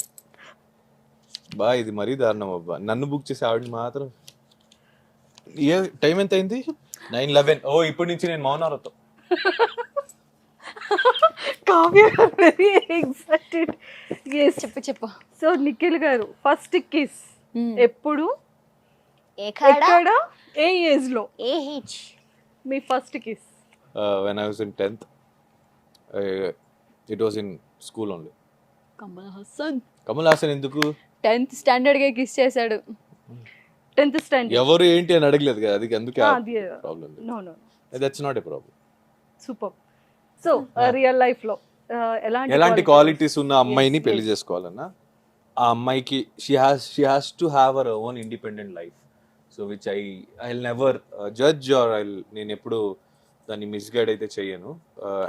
బా, ఇది మరీ దారుణం అబ్బా. నన్ను బుక్ చేసి ఆవిడని మాత్రం. టైం ఎంత అయింది? 9:11. ఓ, ఇప్పటి నుంచి నేను మౌనారతో. కావ్య గారు వెరీ ఎక్సైటెడ్. ఎస్, చెప్పు. సో నిఖిల్ గారు, ఫస్ట్ కిస్ ఎప్పుడు, ఎక్కడ, ఎక్కడ, ఏ ఏజ్ లో AH? Me first kiss? When I was in 10th, it was in school only. Kamal Haasan ఎందుకు 10th స్టాండర్డ్ గా కిస్ చేశాడు. 10th standard. ఎవరు ఏంటి అని అడగలేదు కదా, అది అందుకే అది problem. No no, that's not a problem. Super. So real life లో ఎలాంటి క్వాలిటీస్ ఉన్న అమ్మాయిని పెళ్లి చేసుకోవాలన్నా, ఆ అమ్మాయికి she has to have our own independent life. So which I never judge or నేను ఎప్పుడు దాన్ని మిస్గైడ్ అయితే చెయ్యను.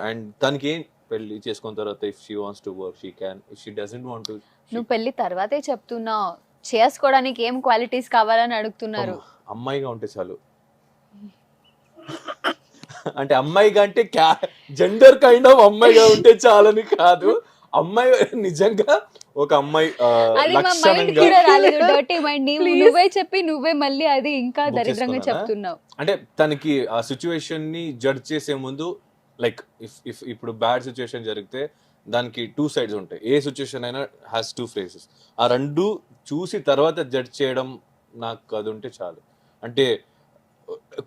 అండ్ తనకి ఏం పెళ్లి చేసుకున్న తర్వాత if she wants to work she can, if she doesn't want to. నువ్వు పెళ్లి తర్వాతే చెప్తున్నావు, చేసుకోవడానికి ఏం క్వాలిటీస్ కావాలని అడుగుతున్నారు. అమ్మాయిగా ఉంటే చాలు. అంటే అమ్మాయిగా అంటే జెండర్ కైండ్ ఆఫ్ అమ్మాయిగా ఉంటే చాలని కాదు, అమ్మాయి నిజంగా ఒక అమ్మాయి అది మా మైండ్ లక్షణంగా కూడా రాలేదు డర్టీ మైండ్ Please. నువ్వే చెప్పి నువ్వే మళ్ళీ అది ఇంకా Book దరిద్రంగా చేసుకున్నానా? చెప్తున్నావు. అంటే తనకి ఆ సిచ్యువేషన్ ని జడ్జ్ చేసే ముందు లైక్ ఇఫ్ ఇప్పుడు బ్యాడ్ సిచ్యువేషన్ జరిగితే దానికి 2 sides ఉంటాయి. ఏ సిచ్యువేషన్ అయినా హ్యాస్ 2 phases. ఆ రెండు చూసి తర్వాత జడ్జ్ చేయడం నాకు అది ఉంటే చాలు. అంటే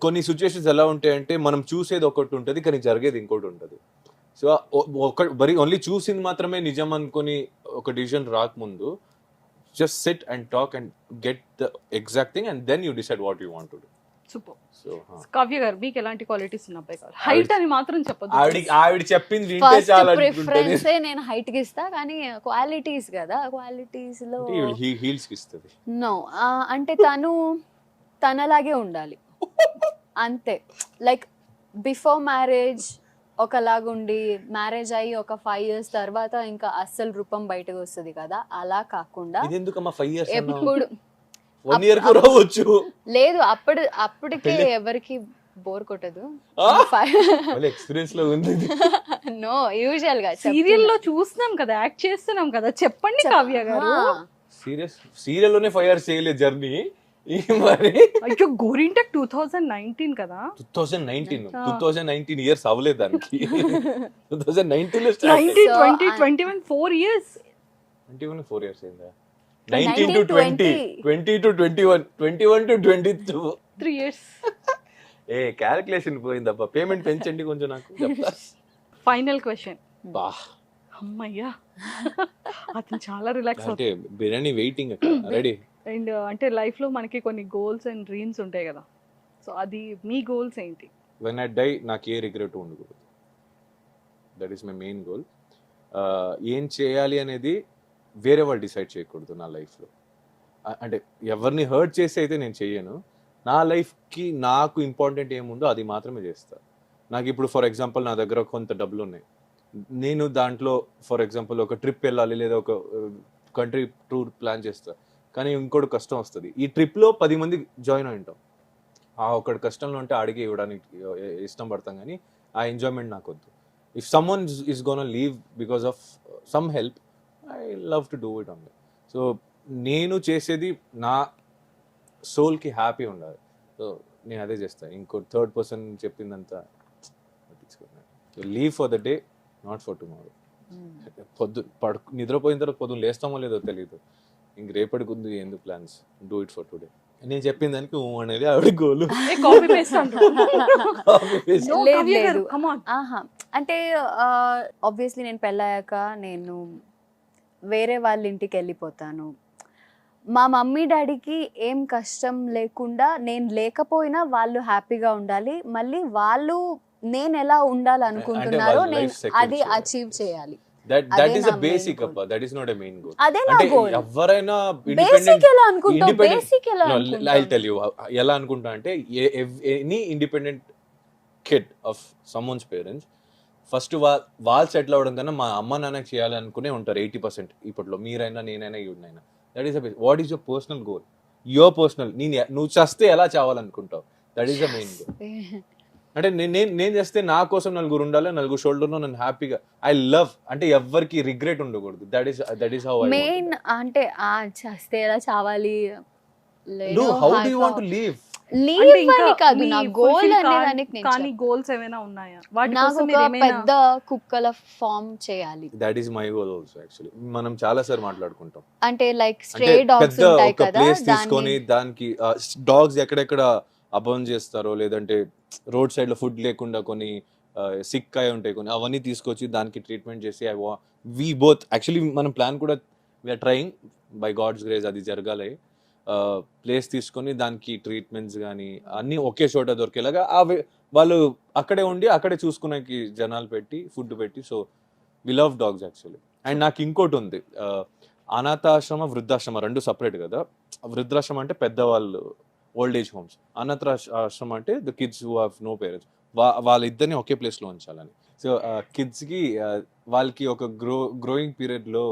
కొన్ని సిచ్యువేషన్స్ ఎలా ఉంటాయంటే మనం చూసేది ఒకటి ఉంటుంది కానీ జరిగేది ఇంకోటి ఉంటుంది. సో ఒక బరీ ఓన్లీ చూసింది మాత్రమే నిజం అనుకొని ఒక డిసిజన్ రాకముందు just sit and talk and get the exact thing and then you decide what you want to do. Super. So Kavya garu మీకు ఎలాంటి క్వాలిటీస్ ఉన్న అబ్బాయి కావాలి? హైట్ అని మాత్రం చెప్పొద్దు. ఆవిడ చెప్పింది వింటే ఫస్ట్ చాలా ప్రిఫరెన్స్ నేను హైట్ కి ఇస్తా, కానీ క్వాలిటీస్ కదా, క్వాలిటీస్ లో హీల్స్ కి ఇస్తుంది. నో అంటే తనలాగే ఉండాలి అంతే. లైక్ బిఫోర్ మ్యారేజ్ ఒకలాగుండి మ్యారేజ్ అయ్యి ఒక 5 years తర్వాత ఇంకా అస్సలు రూపం బయటకు వస్తుంది కదా, అలా కాకుండా ఇది ఎందుకమ్మా 5 years ఎప్పుడు 1 year కు రావచ్చు. లేదు అప్పటికే ఎవరికి బోర్ కొట్టదు. ఎక్స్పీరియన్స్ లో ఉంది. నో యూజువల్ గా సీరియల్ లో చూస్తున్నాం కదా, యాక్ట్ చేస్తున్నాం కదా, చెప్పండి కావ్య గారు. సీరియల్ లోనే 5 years చేయలేదు జర్నీ. మరి అయ్యో గోరింటాక్ 2019 కదా. 2019 ఇయర్స్ అవ్వలేదు దానికి. 2019 లో 19, 20, 21 4 years. 21 4 years అయిందా? 19 to 20, 20 to 21, 21 to 22. 3 years. ఏ క్యాలిక్యులేషన్ పోయిందప్ప. పేమెంట్ పెంచండి కొంచెం నాకు చెప్తా. Final question. బా అమ్మయ్యా అతను చాలా రిలాక్స్ అంటే బిర్యానీ వెయిటింగ్ రెడీ. అండ్ అంటే లైఫ్ లో మనకి కొన్ని గోల్స్ అండ్ డ్రీమ్స్ ఉంటాయి కదా, సో అది మీ గోల్స్ ఏంటి? వెన్ ఐ డై నాకు ఏ రిగ్రెట్ ఉండకూడదు. That is my main goal. ఏం చేయాలి అనేది వేరే వాళ్ళు డిసైడ్ చేయకూడదు నా లైఫ్లో. అంటే ఎవరిని హర్ట్ చేసి అయితే నేను చెయ్యను. నా లైఫ్కి నాకు ఇంపార్టెంట్ ఏముందో అది మాత్రమే చేస్తాను. నాకు ఇప్పుడు ఫర్ ఎగ్జాంపుల్ నా దగ్గర కొంత డబ్బులు ఉన్నాయి, నేను దాంట్లో ఫర్ ఎగ్జాంపుల్ ఒక ట్రిప్ వెళ్ళాలి లేదా ఒక కంట్రీ టూర్ ప్లాన్ చేస్తాను, కానీ ఇంకోటి కష్టం వస్తుంది. ఈ ట్రిప్లో 10 మంది జాయిన్ అయి ఉంటాం. ఆ ఒకటి కష్టంలో ఉంటే అడిగి ఇవ్వడానికి ఇష్టం పడతాం, కానీ ఆ ఎంజాయ్మెంట్ నాకు వద్దు. If someone is gonna leave because of some help, I love to do it only. So నేను చేసేది నా సోల్కి హ్యాపీ ఉండాలి. సో నేను అదే చేస్తాను. ఇంకో థర్డ్ పర్సన్ చెప్పిందంతా leave for the day, not for tomorrow. నిద్రపోయిన తర్వాత పొద్దున్న లేస్తామో లేదో తెలియదు. ఇంక రేపటికి ఉంది ఎందుకు plans, do it for today. నేను చెప్పిన దానికి అనేది ఆవిడ గోలు. లేదు అంటే ఆబ్వియస్లీ నేను పెళ్ళాక నేను వేరే వాళ్ళ ఇంటికి వెళ్ళిపోతాను. మా మమ్మీ డాడీకి ఏం కష్టం లేకుండా నేను లేకపోయినా వాళ్ళు హ్యాపీగా ఉండాలి. మళ్ళీ వాళ్ళు నేను ఎలా ఉండాలనుకుంటున్నారో నేను అది అచీవ్ చేయాలి. That is a basic appa. That is not a main goal. అదే నా గోల్. ఎవరైనా బేసిక్ ఎలా అనుకుంటావు? బేసిక్ ఎలా అనుకుంటావు? I'll tell you ఎలా అనుకుంటా అంటే any independent kid of someone's parents first వాళ్ళు సెటిల్ అవ్వడం కన్నా మా అమ్మ నాన్నకి చేయాలనుకునే ఉంటారు 80%. ఇప్పట్లో మీరైనా నేనైనా ఈవిడైనా. That is what is your personal goal? Your personal. నువ్వు చేస్తే ఎలా చావాలనుకుంటావు? That is the main goal. అంటే నేను చేస్తే నా కోసం నలుగురు ఉండాలి, నలుగురు షోల్డర్లో నన్ను హ్యాపీగా ఐ లవ్ అంటే ఎవ్వరికి రిగ్రెట్ ఉండకూడదు. That is how I main అంటే చేస్తే ఎలా చావాలి, how do you want to live. Leave అని కాదు నా గోల్ అనేదానికి నేను కానీ గోల్స్ ఏమైనా ఉన్నాయా? వాటి నాకు కోసం ఒక మీరు ఏమైనా పెద్ద కుక్కల ఫామ్ చేయాలి. That is my goal also. Actually మనం చాలా సార్లు మాట్లాడుకుంటాం అంటే లైక్ స్ట్రే అంటే డాగ్స్ పెద్ద ఉంటాయి ఒక కదా, ప్లేస్ తీసుకొని దానికి డాగ్స్ ఎక్కడెక్కడ అబౌన్ చేస్తారో లేదంటే రోడ్ సైడ్ లో ఫుడ్ లేకుండా కొన్ని సిక్ అయి ఉంటాయి కొన్ని, అవన్నీ తీసుకొచ్చి దానికి ట్రీట్మెంట్ చేసి వి బోత్ యాక్చువల్లీ మనం ప్లాన్ కూడా we're trying by god's grace అది జరగాలి. ప్లేస్ తీసుకొని దానికి ట్రీట్మెంట్స్ కానీ అన్నీ ఒకే చోట దొరికేలాగా వాళ్ళు అక్కడే ఉండి అక్కడే చూసుకునేకి జనాలు పెట్టి ఫుడ్ పెట్టి. So we love dogs actually. And నాకు ఇంకోటి ఉంది, అనాథాశ్రమ వృద్ధాశ్రమ రెండు సపరేట్ కదా. వృద్ధాశ్రమం అంటే పెద్దవాళ్ళు ఓల్డ్ ఏజ్ హోమ్స్, అనాథాశ్రమం అంటే the kids who have no parents, వాళ్ళిద్దరిని ఒకే ప్లేస్లో ఉంచాలని. సో కిడ్స్కి వాళ్ళకి ఒక గ్రోయింగ్ పీరియడ్లో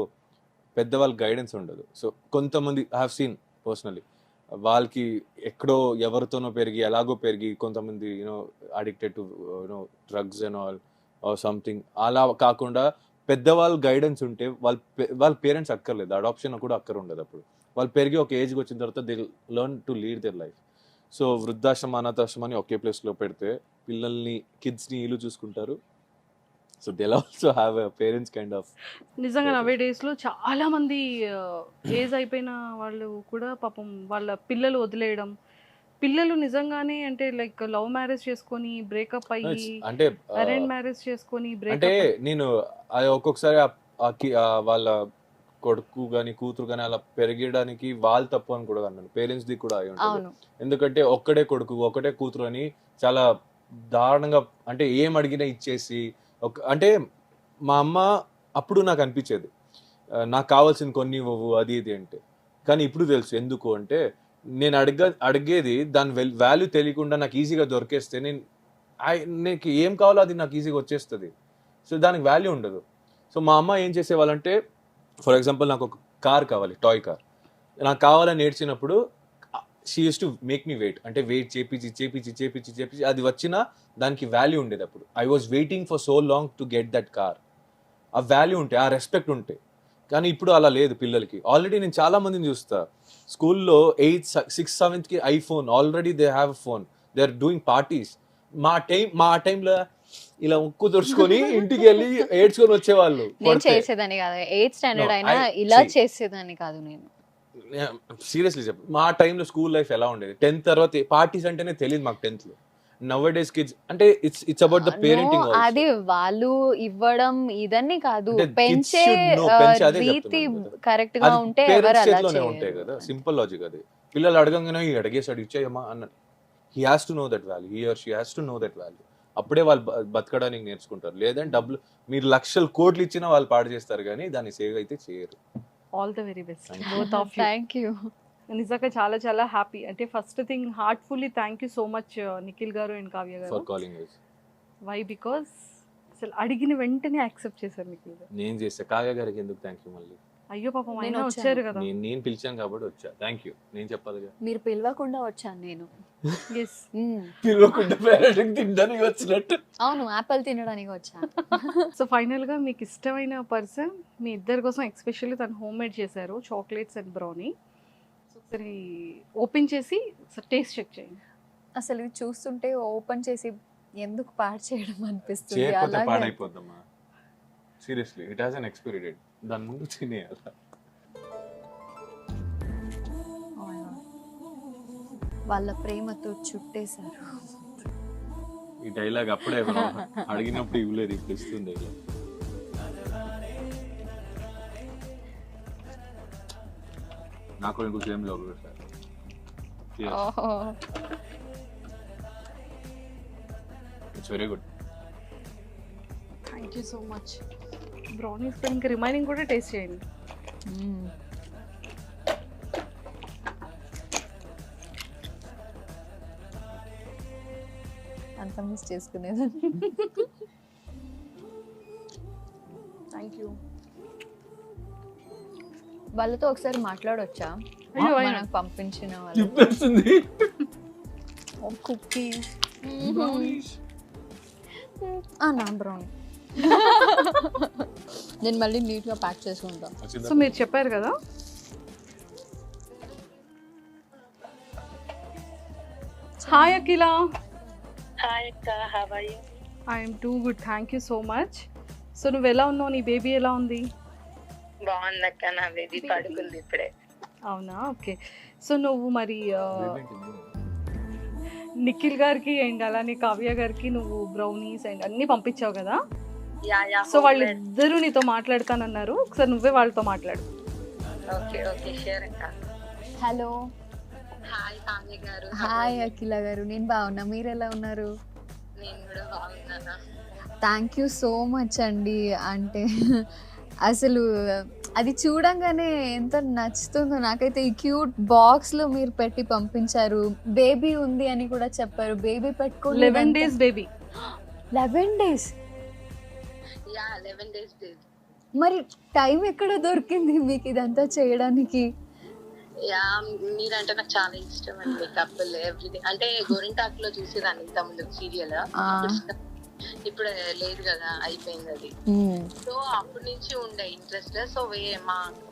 పెద్దవాళ్ళ గైడెన్స్ ఉండదు. సో కొంతమంది ఐ హ్యావ్ సీన్ పర్సనలీ వాళ్ళకి ఎక్కడో ఎవరితోనో పెరిగి ఎలాగో పెరిగి కొంతమంది addicted to drugs and all or something. అలా కాకుండా పెద్దవాళ్ళ గైడెన్స్ ఉంటే వాళ్ళ పేరెంట్స్ అక్కర్లేదు, అడాప్షన్ కూడా అక్కర్ ఉండదు. అప్పుడు వాళ్ళు పెరిగి ఒక ఏజ్కి వచ్చిన తర్వాత they learn to lead their life. So వృద్ధాశ్రమం అనాథాశ్రమాన్ని ఒకే ప్లేస్లో పెడితే పిల్లల్ని కిడ్స్ని వీళ్ళు చూసుకుంటారు. So they also have a parents kind of. నిజంగా నవే డేస్లో చాలా మంది ఏజ్ అయిపోయిన వాళ్ళు కూడా పాపం వాళ్ళ పిల్లలు వదిలేయడం, పిల్లలు నిజంగానే అంటే లైక్ లవ్ మ్యారేజ్ చేసుకొని బ్రేకప్ అయ్యి, అంటే అరేంజ్ మ్యారేజ్ చేసుకొని అంటే బ్రేకప్. నేను అది ఒక్కొక్కసారి వాళ్ళ కొడుకు కానీ కూతురు కానీ అలా పెరగడానికి వాళ్ళు తప్పు అని కూడా అన్నాను, పేరెంట్స్ది కూడా అయి ఉంటుంది. అవును. ఎందుకంటే ఒక్కడే కొడుకు ఒకటే కూతురు అని చాలా దారుణంగా, అంటే ఏం అడిగినా ఇచ్చేసి అంటే మా అమ్మ అప్పుడు నాకు అనిపించేది నాకు కావాల్సింది కొన్ని ఇవ్వవు అది ఇది అంటే. కానీ ఇప్పుడు తెలుసు ఎందుకు అంటే నేను అడిగేది దాని వాల్యూ తెలియకుండా నాకు ఈజీగా దొరికేస్తే నీకు ఏం కావాలో అది నాకు ఈజీగా వచ్చేస్తుంది. సో దానికి వాల్యూ ఉండదు. సో మా అమ్మ ఏం చేసేవాళ్ళంటే, ఫర్ ఎగ్జాంపుల్ నాకు ఒక కార్ కావాలి, టాయ్ కార్ నాకు కావాలని ఏడ్చినప్పుడు she used to make me wait, అంటే వెయిట్ చేపించి అది వచ్చినా దానికి వాల్యూ ఉండేది. అప్పుడు I was waiting for so long to get that car. ఆ వాల్యూ ఉంటే, ఆ రెస్పెక్ట్ ఉంటే. కానీ ఇప్పుడు అలా లేదు పిల్లలకి. ఆల్రెడీ నేను చాలా మందిని చూస్తా స్కూల్లో 8th 6th 7th iPhone, already they have phone, they are doing parties. మా టైంలో ఇలా ఉక్కు తుడుచుకొని ఇంటికి వెళ్ళి ఏడ్చుకొని వచ్చేవాళ్ళు. నేను చేసేదాన్ని కాదు, 8th స్టాండర్డ్ అయినా ఇలా చేసేదాన్ని కాదు నేను. సీరియస్లీ చెప్పు, మా టైంలో స్కూల్ లైఫ్ ఎలా ఉండేది? 10th తర్వాత పార్టీస్ అంటేనే తెలియదు మాకు 10th లో. నౌ-ఏ-డేస్ కిడ్స్ అంటే it's about the parenting also. అది వాళ్ళు ఇవ్వడం ఇదని కాదు, అంటే పెంచే అదే రీతి చెప్తున్నాను. కరెక్ట్ గా ఉంటే ఎవరు అలా ఉంటాయి కదా, చేయరు. సింపుల్ లాజిక్ అది. పిల్లలు అడగంగానే అడిగేసాడు ఇచ్చేయమ్మా అన్న, he has to know that value, he or she has to know that value. అప్పుడే వాళ్ళు బతకడానికి నేర్చుకుంటారు. లేదంటే డబ్బులు మీరు లక్షలు కోట్లు ఇచ్చినా వాళ్ళు పాడు చేస్తారు కానీ దాన్ని సేవ్ అయితే చేయరు. All the very best Thank both of you. Thank you. నిజంగా చాలా చాలా హ్యాపీ. అంటే first thing heartfully thank you so much Nikhil garu and Kavya garu. For calling us. Why because అసలు అడిగిన వెంటనే యాక్సెప్ట్ చేశారు నిఖిల్ గారు. నేను చేస్తా, కావ్య గారికి ఎందుకు థ్యాంక్ యూ మళ్ళీ? అయ్యో పాపం నేను ఆయన వచ్చాను. వచ్చారు కదా. నేను పిలిచాను కాబట్టి వచ్చా, థ్యాంక్ యూ నేను చెప్పాలిగా. మీరు పిలవకుండా వచ్చాను నేను. ఎస్. పిలవకుండా పేరెంట్కి తినడానికి వచ్చినట్టు. అవును, యాపిల్ తినడానికి వచ్చాను. సో ఫైనల్గా మీకు ఇష్టమైన పర్సన్ మీ ఇద్దరి కోసం ఎక్స్పెషల్లీ తను హోమ్ మేడ్ చేశారు చాక్లెట్స్ అండ్ బ్రౌనీ. సో ఒకసారి ఓపెన్ చేసి టేస్ట్ చెక్ చేయండి. అసలు ఇది చూస్తుంటే ఓపెన్ చేసి ఎందుకు పాడు చేయడం అనిపిస్తుంది. చేయకపోతే అలాగే పాడైపోద్దమ్మా. Seriously it has an expiry date, దాని ముందు తినేయాలి. వాళ్ళ ప్రేమతో చుట్టేశారు. ఈ డైలాగ్ అప్పుడే అడిగినప్పుడు ఇవ్వలేదు, ఇప్పుడు ఇస్తుంది డైలాగ్. నాకు ఇంకో same job sir. It's very good. Thank you so much. Brownies ఇంకా రిమైనింగ్ కూడా టేస్ట్ చేయండి. అంత మిస్ చేసుకునేదాన్ని. Thank you. వాళ్ళతో ఒకసారి మాట్లాడొచ్చా? అయ్యో, అయ్యో. మనకు పంపించిన వాళ్ళు చెప్పేస్తుంది. కుకీస్. నా బ్రౌనీ నేను మళ్ళీ నీట్గా ప్యాక్ చేసుకుంటాను. సో మీరు చెప్పారు కదా, hi Akhila. Hi, Akka. How are you? I'm too good, thank you so much. So నువ్వు ఎలా ఉన్నావు? నీ బేబీ ఎలా ఉంది? బాగుందక్క, నా బేబీ పడుకుంది ఇప్పుడే. అవునా, ఓకే. సో నువ్వు మరి నిఖిల్ గారికి అండ్ అలానే కావ్య గారికి నువ్వు బ్రౌనీస్ అండ్ అన్ని పంపించావు కదా. యా సో వాళ్ళిద్దరూ నీతో మాట్లాడతానన్నారు. ఒకసారి నువ్వే వాళ్ళతో మాట్లాడు. ఓకే షూర్ అక్క. హలో. హాయ్ కావ్య గారు. హాయ్ అఖిల గారు, నేను బాగున్నా, మీరు ఎలా ఉన్నారు? నేను కూడా బాగున్నానా. థ్యాంక్ యూ సో మచ్ అండి. అంటే అసలు అది చూడంగానే ఎంత నచ్చుతుందో నాకైతే. ఈ క్యూట్ బాక్స్లో మీరు పెట్టి పంపించారు. బేబీ ఉంది అని కూడా చెప్పారు. బేబీ పెట్టుకోండి. 11 days baby. 11 days? Yeah 11 days baby. మరి టైం ఎక్కడ దొరికింది మీకు ఇదంతా చేయడానికి? యా మీరంటే నాకు చాలా ఇష్టం అండి. కపుల్ ఎవ్రీథింగ్ అంటే గోరింటాకులో చూసేదాన్ని ఇంత ముందు సీరియల్. ఇప్పుడు లేదు కదా, అయిపోయింది అది. సో అప్పటి నుంచి ఉండే ఇంట్రెస్ట్. సో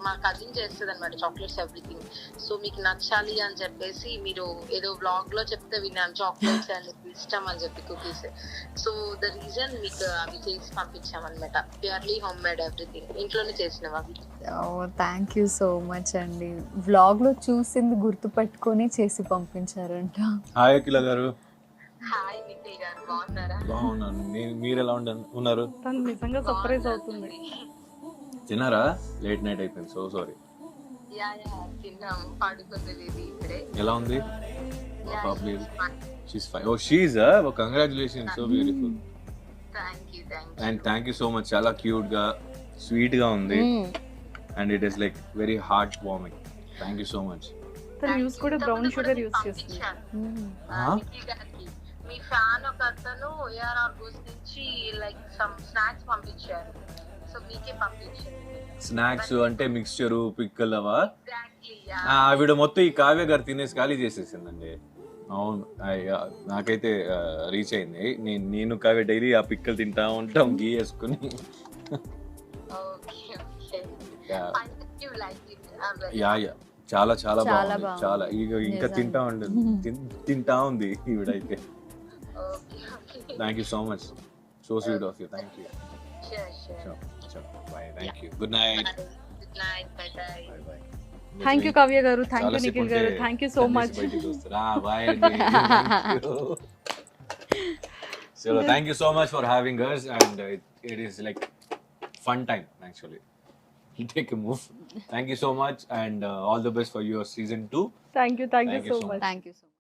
మా కజిన్ చేస్తుంది అనమాట చాక్లెట్స్ ఎవ్రీథింగ్. సో మీకు నచ్చాలి అని చెప్పేసి మీరు ఏదో వ్లాగ్ లో చెప్తే విన్నాను, చాక్లెట్స్ అని ఇష్టం అని చెప్పి కుకీస్. సో ద రీజన్ మీకు అవి చేసి పంపించామన్నమాట. ప్యూర్లీ హోమ్ మేడ్ ఎవ్రీథింగ్, ఇంట్లోనే చేసినవి అవి. థ్యాంక్ యూ సో మచ్ అండి. వ్లాగ్లో చూసింది గుర్తుపెట్టుకొని చేసి పంపించారంట. హాయ్ అఖిల గారు. హాయ్ నిఖిల్ గారు, బాగున్నారా? బాగున్నాను. మీరు ఎలా ఉన్నారు? తను నిజంగా సర్ప్రైజ్ అవుతుంది. తిన్నారా? లేట్ నైట్ అయిపోయింది, సో సారీ. యా తిన్నాం, పడుకుంది ఇది ఇప్పుడే. ఎలా ఉంది she's fine. Oh she's congratulations, so beautiful. Thank you and thank you so much. చాలా క్యూట్ గా స్వీట్ గా ఉంది. And it is like very heart warming. Thank you so much. తను యూస్ కూడా బ్రౌన్ షుగర్ యూస్ చేస్తుంది. నిఖిల్ గారికి మీ fan ఒక అతను ఏఆర్ఆర్ గోస్ నుంచి లైక్ సమ్ స్నాక్స్ పంపించారు. సో మీకే పంపించారు. స్నాక్స్ అంటే మిక్స్చర్ పిక్కల్ అవా? ఎగ్జాక్ట్లీ. ఆవిడ మొత్తం ఈ కావ్య గారు తినేసి ఖాళీ చేసేసిందండి. అవును, నాకైతే రీచ్ అయింది. నేను కావ్య డైలీ ఆ పిక్కలు తింటా ఉంటాం గీ వేసుకుని. Okay okay. You like it. Yeah చాలా చాలా చాలా బాగుంది. బాగుంది. చాలా ఇంకా తింటా ఉండదు, తింటా ఉంది ఈవిడైతే. Okay okay. Thank you so much. So sweet of you. Thank you. Sure bye. Thank you. Good night. Good night. Bye bye. Bye. Thank you Kavya garu, thank you Nikhil garu, thank you so much. So thank you so much for having us, and it is like fun time actually. Take a move. Thank you so much, and all the best for your season 2. Thank you Thank you so so much. Thank you so much.